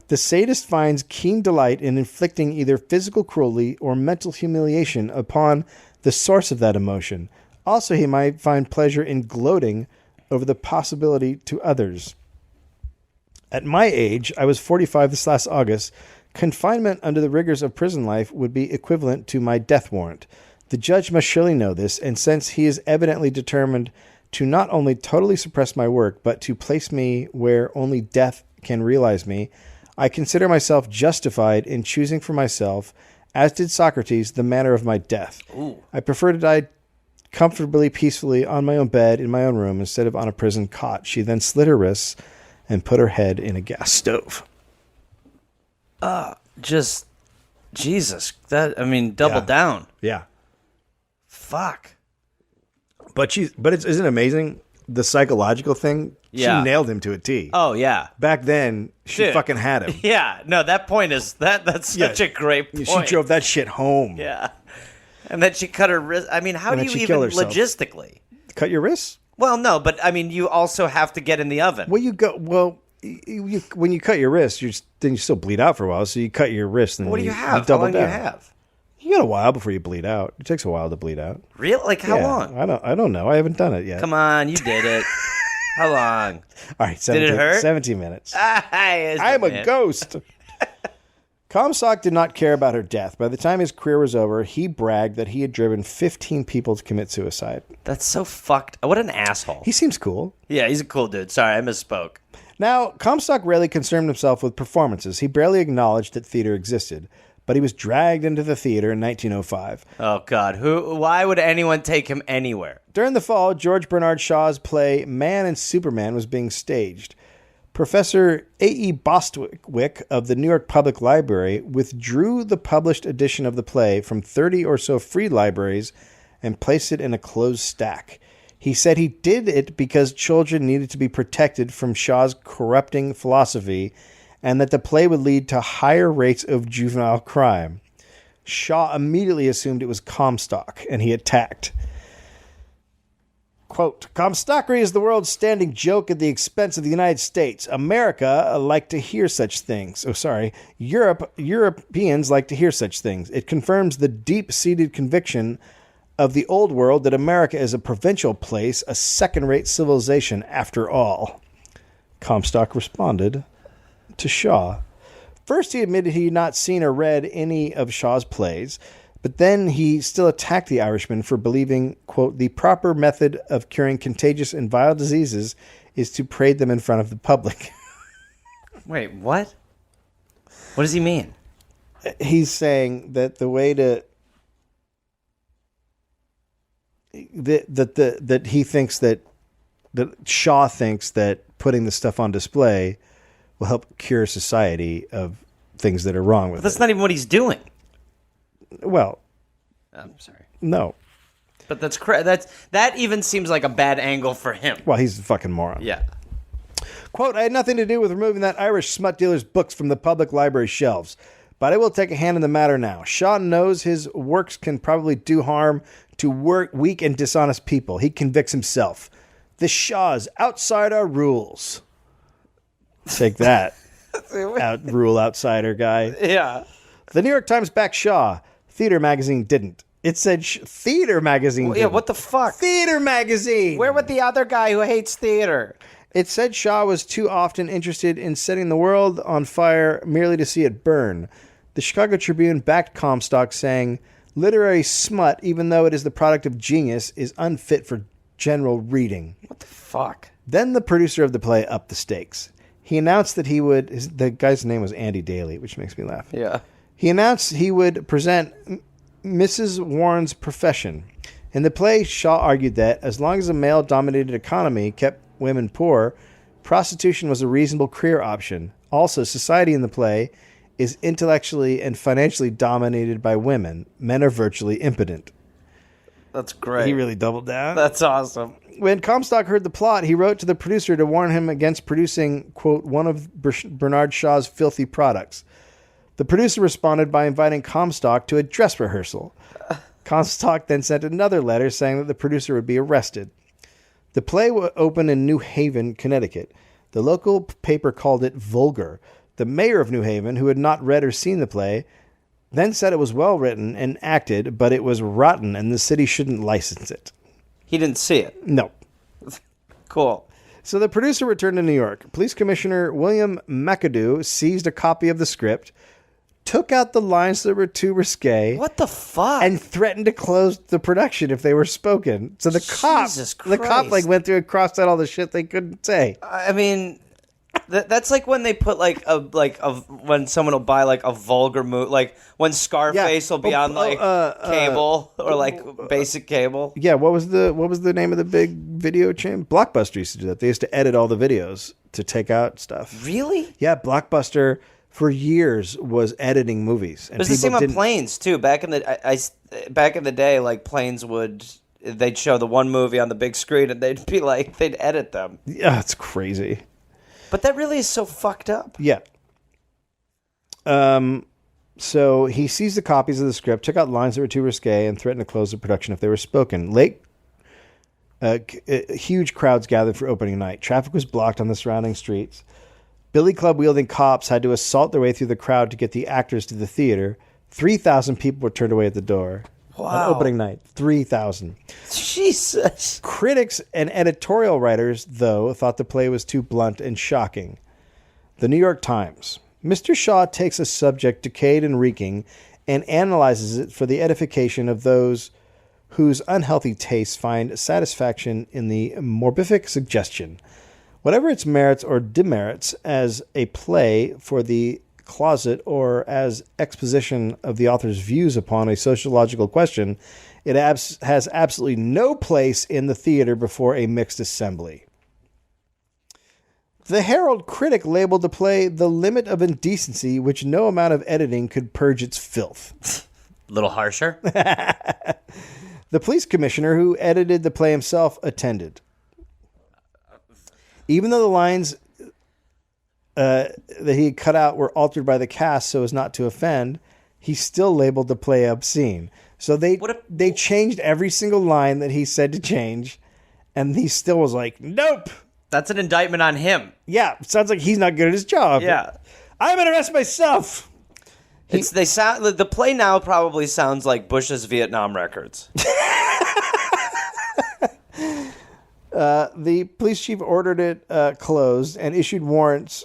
The sadist finds keen delight in inflicting either physical cruelty or mental humiliation upon the source of that emotion. Also, he might find pleasure in gloating over the possibility to others. At my age, I was 45 this last August. Confinement under the rigors of prison life would be equivalent to my death warrant. The judge must surely know this, and since he is evidently determined to not only totally suppress my work, but to place me where only death can realize me, I consider myself justified in choosing for myself, as did Socrates, the manner of my death. Ooh. I prefer to die comfortably, peacefully, on my own bed, in my own room, instead of on a prison cot. She then slit her wrists and put her head in a gas stove. Just, Jesus. Double Yeah. down. Yeah. Fuck. But isn't it amazing? The psychological thing, Yeah. she nailed him to a T. Oh, yeah. Back then, she Dude. fucking had him. Yeah. No, that point is, that's such a great point. She drove that shit home. Yeah. And then she cut her wrist. I mean, how And do then you she even killed herself. logistically? Cut your wrists? Well, no, but I mean, you also have to get in the oven. Well, when you cut your wrist, then you still bleed out for a while. So you cut your wrist, and What do you have? How double long do you down. have? You got a while before you bleed out. It takes a while to bleed out. Really? Like how Yeah, long? I don't know. I haven't done it yet. Come on, you did it. How long? All right, 17, Did it hurt? 17 minutes. I I'm a ghost. Comstock did not care about her death. By the time his career was over, he bragged that he had driven 15 people to commit suicide. That's so fucked. What an asshole. He seems cool. Yeah, he's a cool dude. Sorry, I misspoke. Now, Comstock rarely concerned himself with performances. He barely acknowledged that theater existed. But he was dragged into the theater in 1905. Oh, God. Why would anyone take him anywhere? During the fall, George Bernard Shaw's play Man and Superman was being staged. Professor A.E. Bostwick of the New York Public Library withdrew the published edition of the play from 30 or so free libraries and placed it in a closed stack. He said he did it because children needed to be protected from Shaw's corrupting philosophy and that the play would lead to higher rates of juvenile crime. Shaw immediately assumed it was Comstock, and he attacked. Quote, Comstockery is the world's standing joke at the expense of the United States. America like to hear such things. Europeans like to hear such things. It confirms the deep-seated conviction of the old world that America is a provincial place, a second-rate civilization after all. Comstock responded to Shaw. First, he admitted he had not seen or read any of Shaw's plays, but then he still attacked the Irishman for believing, quote, the proper method of curing contagious and vile diseases is to parade them in front of the public. Wait, what? What does he mean? He's saying that the way to that he thinks that Shaw thinks that putting the stuff on display will help cure society of things that are wrong with That's it. not even what he's doing. Well, I'm sorry. no. But that even seems like a bad angle for him. Well, he's a fucking moron. Yeah. Quote, I had nothing to do with removing that Irish smut dealer's books from the public library shelves. But I will take a hand in the matter now. Shaw knows his works can probably do harm to weak and dishonest people. He convicts himself. The Shaw's outside our rules. Take that, rule outsider guy. Yeah. The New York Times backed Shaw. Theater magazine didn't. It said Theater magazine didn't. Yeah, what the fuck? Theater magazine! Where would the other guy who hates theater? It said Shaw was too often interested in setting the world on fire merely to see it burn. The Chicago Tribune backed Comstock, saying, literary smut, even though it is the product of genius, is unfit for general reading. What the fuck? Then the producer of the play upped the stakes. He announced that he would... the guy's name was Andy Daly, which makes me laugh. Yeah. He announced he would present Mrs. Warren's Profession. In the play, Shaw argued that as long as a male-dominated economy kept women poor, prostitution was a reasonable career option. Also, society in the play is intellectually and financially dominated by women. Men are virtually impotent. That's great. He really doubled down. That's awesome. When Comstock heard the plot, he wrote to the producer to warn him against producing, quote, one of Bernard Shaw's filthy products. The producer responded by inviting Comstock to a dress rehearsal. Comstock then sent another letter saying that the producer would be arrested. The play opened in New Haven, Connecticut. The local paper called it vulgar. The mayor of New Haven, who had not read or seen the play, then said it was well written and acted, but it was rotten and the city shouldn't license it. He didn't see it. No. Cool. So the producer returned to New York. Police Commissioner William McAdoo seized a copy of the script, took out the lines that were too risque, What the fuck? and threatened to close the production if they were spoken. So the Jesus cop Christ. went through and crossed out all the shit they couldn't say. I mean, that's like when they put when someone will buy like a vulgar movie, like when Scarface will be on like cable or like basic cable. Yeah, what was the name of the big video chain? Blockbuster used to do that. They used to edit all the videos to take out stuff. Really? Yeah, Blockbuster for years was editing movies. And It was the same on didn't- planes too. Back in the day, like planes they'd show the one movie on the big screen and they'd edit them. Yeah, it's crazy. But that really is so fucked up. Yeah. So he seized the copies of the script, took out lines that were too risque, and threatened to close the production if they were spoken. Huge crowds gathered for opening night. Traffic was blocked on the surrounding streets. Billy Club wielding cops had to assault their way through the crowd to get the actors to the theater. 3,000 people were turned away at the door. Wow. On opening night. 3,000. Jesus. Critics and editorial writers, though, thought the play was too blunt and shocking. The New York Times. Mr. Shaw takes a subject decayed and reeking and analyzes it for the edification of those whose unhealthy tastes find satisfaction in the morbific suggestion. Whatever its merits or demerits as a play for the closet or as exposition of the author's views upon a sociological question, it has absolutely no place in the theater before a mixed assembly. The Herald critic labeled the play the limit of indecency which no amount of editing could purge its filth. A little harsher. The police commissioner who edited the play himself attended. Even though the lines that he had cut out were altered by the cast so as not to offend, he still labeled the play obscene. So they changed every single line that he said to change, and he still was like, nope. That's an indictment on him. Yeah, sounds like he's not good at his job. Yeah. I'm going to arrest myself. The play now probably sounds like Bush's Vietnam records. The police chief ordered it closed and issued warrants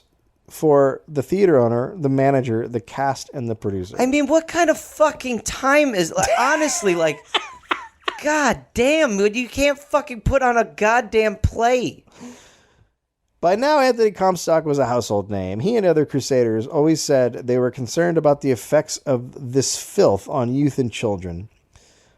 for the theater owner, the manager, the cast, and the producer. I mean, what kind of fucking time is honestly like? God damn, dude, you can't fucking put on a goddamn play. By now, Anthony Comstock was a household name. He and other crusaders always said they were concerned about the effects of this filth on youth and children.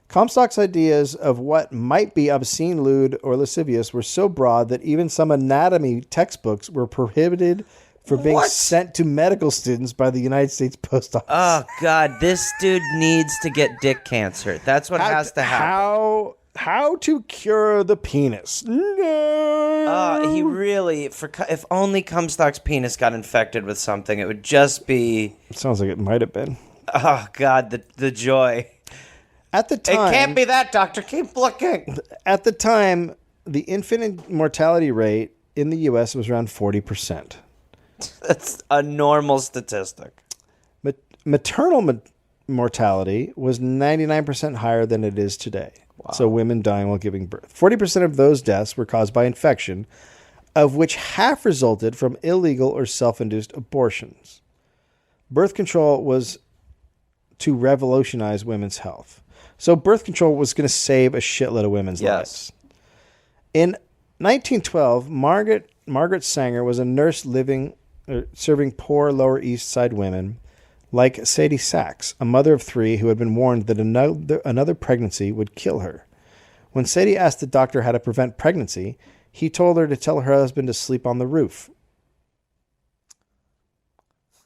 Comstock's ideas of what might be obscene, lewd, or lascivious were so broad that even some anatomy textbooks were prohibited for being sent to medical students by the United States Post Office. Oh God, this dude needs to get dick cancer. That's what has to happen. How to cure the penis. No. He really, if only Comstock's penis got infected with something, it would just be. It sounds like it might have been. Oh God, the joy. At the time, it can't be that, doctor. Keep looking. At the time, the infant mortality rate in the U.S. was around 40%. That's a normal statistic. Maternal mortality was 99% higher than it is today. Wow. So women dying while giving birth. 40% of those deaths were caused by infection, of which half resulted from illegal or self-induced abortions. Birth control was to revolutionize women's health. So birth control was going to save a shitload of women's lives. In 1912, Margaret Sanger was a nurse serving poor Lower East Side women like Sadie Sachs, a mother of 3 who had been warned that another pregnancy would kill her. When Sadie asked the doctor how to prevent pregnancy, he told her to tell her husband to sleep on the roof.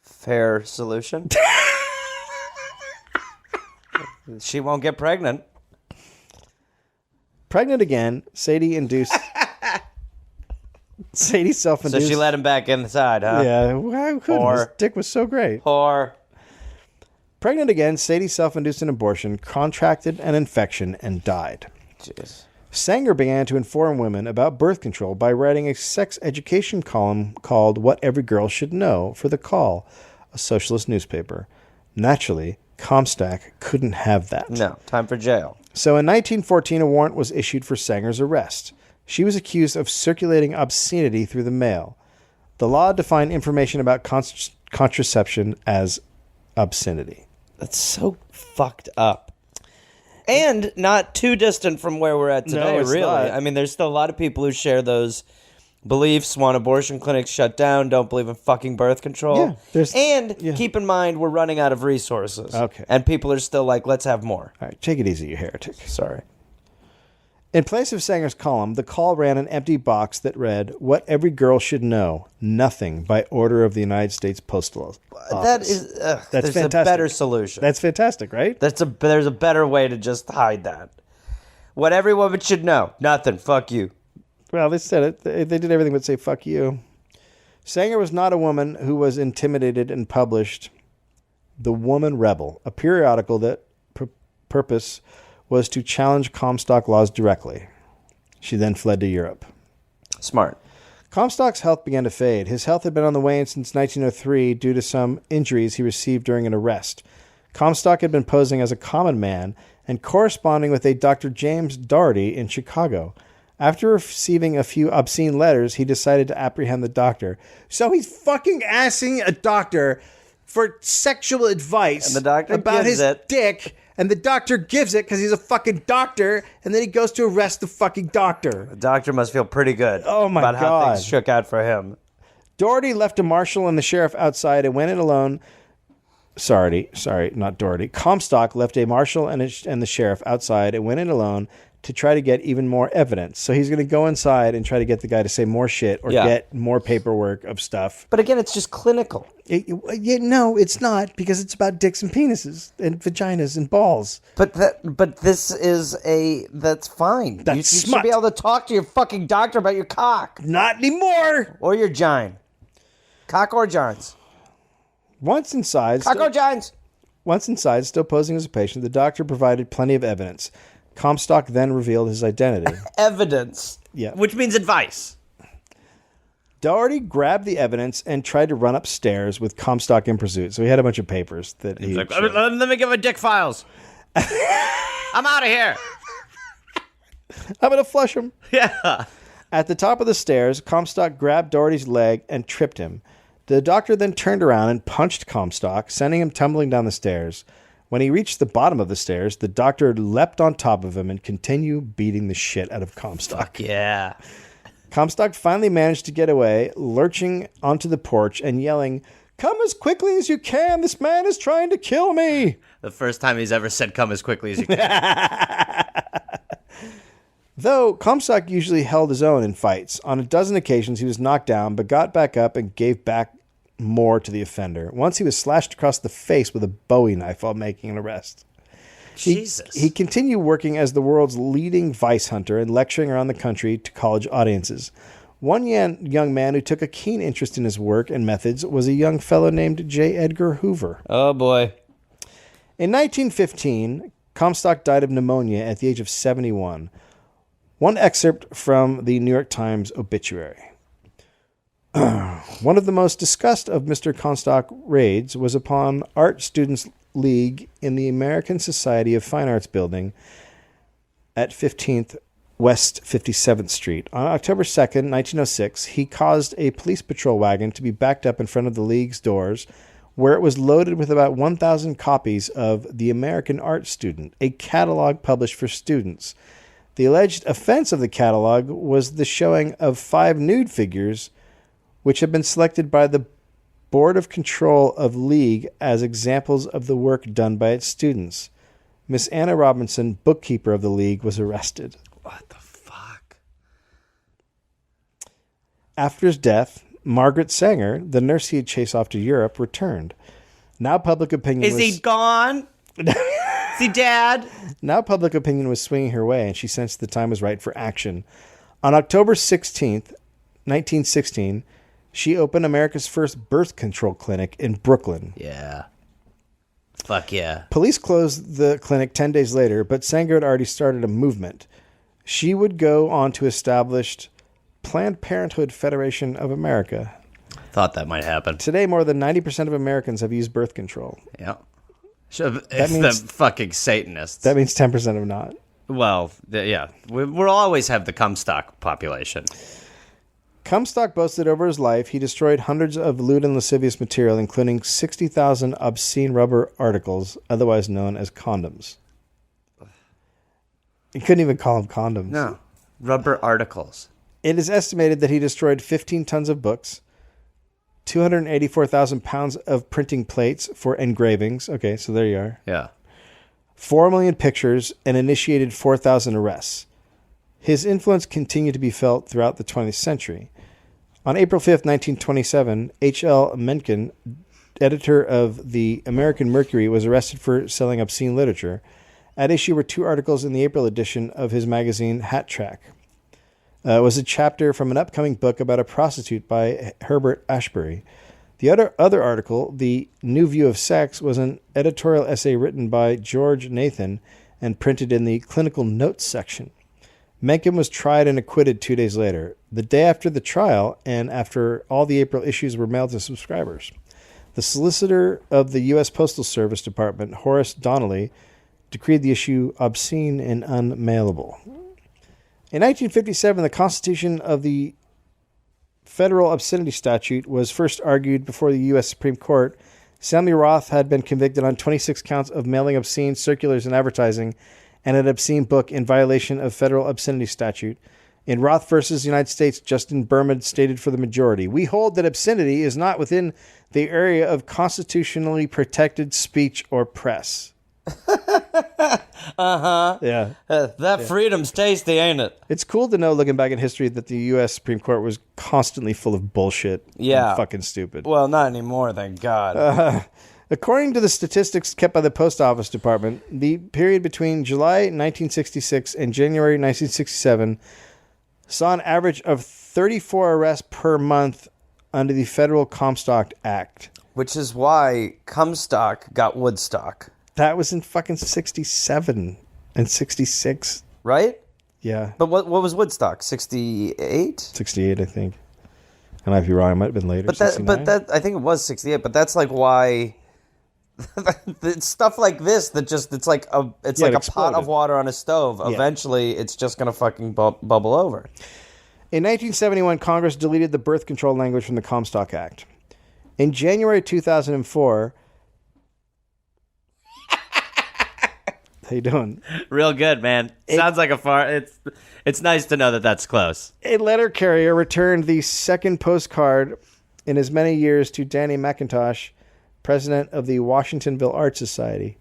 Fair solution. She won't get pregnant. Pregnant again, Sadie self-induced. So she let him back inside, huh? Yeah, why couldn't? His dick was so great. Whore. Pregnant again, Sadie self-induced an abortion, contracted an infection, and died. Jeez. Sanger began to inform women about birth control by writing a sex education column called What Every Girl Should Know for The Call, a socialist newspaper. Naturally, Comstock couldn't have that. No, time for jail. So in 1914, a warrant was issued for Sanger's arrest. She was accused of circulating obscenity through the mail. The law defined information about contraception as obscenity. That's so fucked up. And not too distant from where we're at today, No, it's really. not. I mean, there's still a lot of people who share those beliefs, want abortion clinics shut down, don't believe in fucking birth control. Yeah, keep in mind, we're running out of resources. Okay. And people are still like, let's have more. All right, take it easy, you heretic. Sorry. In place of Sanger's column, the Call ran an empty box that read, What Every Girl Should Know, Nothing, by order of the United States Postal Office. That is, That's there's fantastic. a better solution. That's fantastic, right? There's a better way to just hide that. What every woman should know, nothing, fuck you. Well, they said it. They did everything but say, fuck you. Sanger was not a woman who was intimidated and published The Woman Rebel, a periodical that purpose was to challenge Comstock laws directly. She then fled to Europe. Smart. Comstock's health began to fade. His health had been on the wane since 1903 due to some injuries he received during an arrest. Comstock had been posing as a common man and corresponding with a Dr. James Dougherty in Chicago. After receiving a few obscene letters, he decided to apprehend the doctor. So he's fucking asking a doctor for sexual advice And the doctor about gives his it. dick, and the doctor gives it because he's a fucking doctor, and then he goes to arrest the fucking doctor. The doctor must feel pretty good Oh, my about how God. things shook out for him. Dougherty left a marshal and the sheriff outside and went in alone. Sorry, not Dougherty. Comstock left a marshal and the sheriff outside and went in alone to try to get even more evidence. So he's going to go inside and try to get the guy to say more shit or get more paperwork of stuff. But again, it's just clinical. No, it's not, because it's about dicks and penises and vaginas and balls. But this is that's fine. That's you smut. should be able to talk to your fucking doctor about your cock. Not anymore. Or your gine. Cock or gines. Once inside, Cock or gines. still posing as a patient, the doctor provided plenty of evidence. Comstock then revealed his identity. Evidence. Yeah. Which means advice. Dougherty grabbed the evidence and tried to run upstairs with Comstock in pursuit. So he had a bunch of papers that he Like, showed. let me get my dick files. I'm out of here. I'm going to flush him. Yeah. At the top of the stairs, Comstock grabbed Dougherty's leg and tripped him. The doctor then turned around and punched Comstock, sending him tumbling down the stairs. When he reached the bottom of the stairs, the doctor leapt on top of him and continued beating the shit out of Comstock. Yeah. Comstock finally managed to get away, lurching onto the porch and yelling, "Come as quickly as you can! This man is trying to kill me!" The first time he's ever said come as quickly as you can. Though Comstock usually held his own in fights, on a dozen occasions he was knocked down but got back up and gave back more to the offender. Once he was slashed across the face with a Bowie knife while making an arrest. Jesus. He continued working as the world's leading vice hunter and lecturing around the country to college audiences. One young man who took a keen interest in his work and methods was a young fellow named J. Edgar Hoover. Oh, boy. In 1915, Comstock died of pneumonia at the age of 71. One excerpt from the New York Times obituary. One of the most discussed of Mr. Comstock raids was upon Art Students League in the American Society of Fine Arts building at 15th West 57th Street. On October 2nd, 1906, he caused a police patrol wagon to be backed up in front of the League's doors, where it was loaded with about 1,000 copies of The American Art Student, a catalog published for students. The alleged offense of the catalog was the showing of 5 nude figures, which had been selected by the Board of Control of League as examples of the work done by its students. Miss Anna Robinson, bookkeeper of the League, was arrested. What the fuck? After his death, Margaret Sanger, the nurse he had chased off to Europe, returned. Now public opinion Is he gone? Is he dead? Now public opinion was swinging her way, and she sensed the time was right for action. On October 16th, 1916, she opened America's first birth control clinic in Brooklyn. Yeah. Fuck yeah. Police closed the clinic 10 days later, but Sanger had already started a movement. She would go on to establish Planned Parenthood Federation of America. Thought that might happen. Today, more than 90% of Americans have used birth control. Yeah. So it's means- the fucking Satanists. That means 10% have not. Well, yeah. We'll always have the Comstock population. Comstock boasted over his life he destroyed hundreds of lewd and lascivious material, including 60,000 obscene rubber articles, otherwise known as condoms. You couldn't even call them condoms. No. Rubber articles. It is estimated that he destroyed 15 tons of books, 284,000 pounds of printing plates for engravings. Okay, so there you are. Yeah. 4 million pictures, and initiated 4,000 arrests. His influence continued to be felt throughout the 20th century. On April 5th, 1927, H.L. Mencken, editor of the American Mercury, was arrested for selling obscene literature. At issue were 2 articles in the April edition of his magazine Hat Track. It was a chapter from an upcoming book about a prostitute by Herbert Ashbury. The other article, The New View of Sex, was an editorial essay written by George Nathan and printed in the clinical notes section. Mencken was tried and acquitted 2 days later, the day after the trial and after all the April issues were mailed to subscribers. The solicitor of the U.S. Postal Service Department, Horace Donnelly, decreed the issue obscene and unmailable. In 1957, the Constitution of the Federal Obscenity Statute was first argued before the U.S. Supreme Court. Samuel Roth had been convicted on 26 counts of mailing obscene circulars and advertising and an obscene book in violation of federal obscenity statute. In Roth versus United States, Justin Berman stated for the majority, "We hold that obscenity is not within the area of constitutionally protected speech or press." Uh-huh. Yeah. That freedom's tasty, ain't it? It's cool to know, looking back in history, that the U.S. Supreme Court was constantly full of bullshit. Yeah. And fucking stupid. Well, not anymore, thank God. According to the statistics kept by the Post Office Department, the period between July 1966 and January 1967 saw an average of 34 arrests per month under the Federal Comstock Act. Which is why Comstock got Woodstock. That was in fucking 67 and 66. Right? Yeah. But what was Woodstock? 68? 68, I think. I might be wrong. It might have been later. But I think it was 68. But that's like why it's stuff like this that just it's like a pot of water on a stove. Yeah. Eventually, it's just gonna fucking bubble over. In 1971, Congress deleted the birth control language from the Comstock Act. In January 2004. How you doing? Real good, man. Sounds like it's nice to know that that's close. A letter carrier returned the second postcard in as many years to Danny McIntosh, president of the Washingtonville Art Society.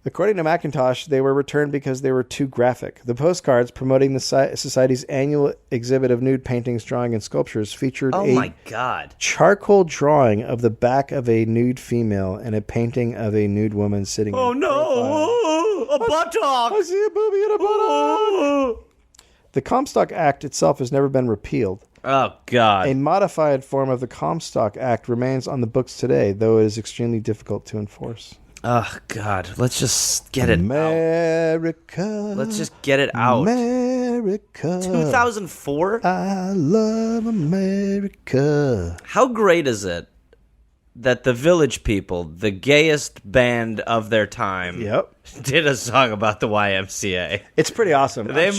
According to McIntosh, they were returned because they were too graphic. The postcards promoting the Society's annual exhibit of nude paintings, drawing, and sculptures featured my God, charcoal drawing of the back of a nude female and a painting of a nude woman sitting. Oh no! A buttock. I see a booby and a buttock. The Comstock Act itself has never been repealed. Oh, God. A modified form of the Comstock Act remains on the books today, though it is extremely difficult to enforce. Oh, God. Let's just get it America. out. Let's just get it out. America. 2004? I love America. How great is it that the Village People, the gayest band of their time, did a song about the YMCA? It's pretty awesome. I'm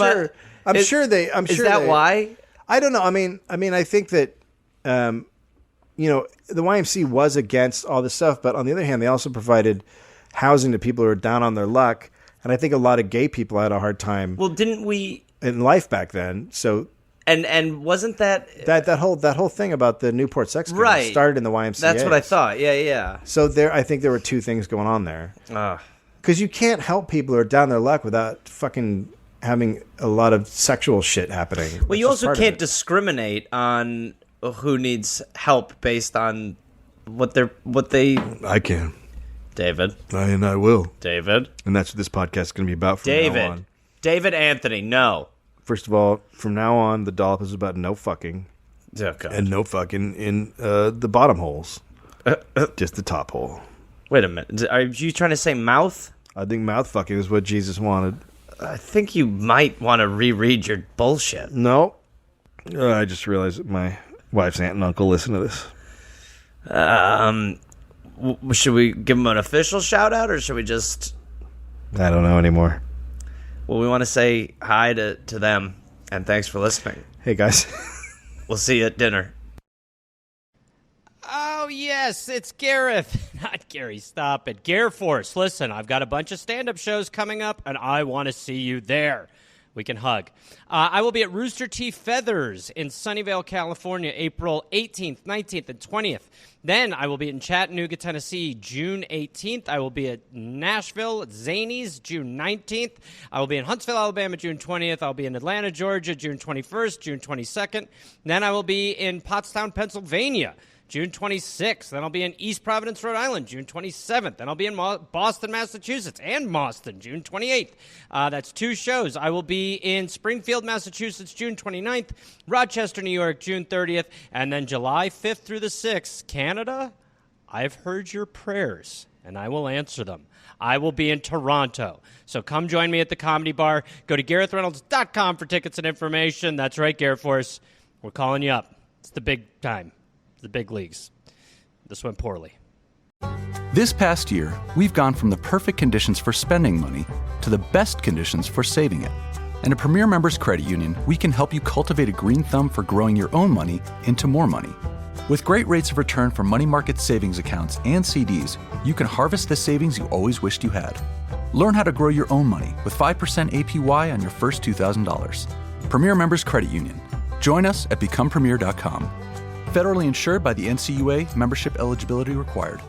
sure. Is that why? I don't know. I mean, I think that, the YMCA was against all this stuff, but on the other hand, they also provided housing to people who are down on their luck, and I think a lot of gay people had a hard time. Well, didn't we in life back then? So, and wasn't that whole thing about the Newport sex scandal started in the YMCA? That's what I thought. Yeah. So I think there were two things going on there. Because you can't help people who are down their luck without fucking having a lot of sexual shit happening. Well, you also can't discriminate on who needs help based on what they. I can, David. I will, David. And that's what this podcast is going to be about from now on. David Anthony. No. First of all, from now on, the Dollop is about no fucking, and no fucking in the bottom holes, just the top hole. Wait a minute. Are you trying to say mouth? I think mouth fucking is what Jesus wanted. I think you might want to reread your bullshit. No. I just realized that my wife's aunt and uncle listen to this. Should we give them an official shout out, or should we just... I don't know anymore. Well, we want to say hi to them, and thanks for listening. Hey, guys. We'll see you at dinner. Oh, yes, it's Gareth. Not Gary, stop it. Gare Force, listen, I've got a bunch of stand-up shows coming up, and I want to see you there. We can hug. I will be at Rooster Teeth Feathers in Sunnyvale, California, April 18th, 19th, and 20th. Then I will be in Chattanooga, Tennessee, June 18th. I will be at Nashville, at Zanies, June 19th. I will be in Huntsville, Alabama, June 20th. I'll be in Atlanta, Georgia, June 21st, June 22nd. Then I will be in Pottstown, Pennsylvania, June 26th. Then I'll be in East Providence, Rhode Island, June 27th. Then I'll be in Boston, Massachusetts, and Boston, June 28th. That's 2 shows. I will be in Springfield, Massachusetts, June 29th, Rochester, New York, June 30th, and then July 5th through the 6th, Canada. I've heard your prayers, and I will answer them. I will be in Toronto. So come join me at the Comedy Bar. Go to GarethReynolds.com for tickets and information. That's right, Gare Force. We're calling you up. It's the big time. The big leagues. This went poorly. This past year, we've gone from the perfect conditions for spending money to the best conditions for saving it. And at Premier Members Credit Union, we can help you cultivate a green thumb for growing your own money into more money. With great rates of return for money market savings accounts and CDs, you can harvest the savings you always wished you had. Learn how to grow your own money with 5% APY on your first $2,000. Premier Members Credit Union. Join us at becomepremier.com. Federally insured by the NCUA, membership eligibility required.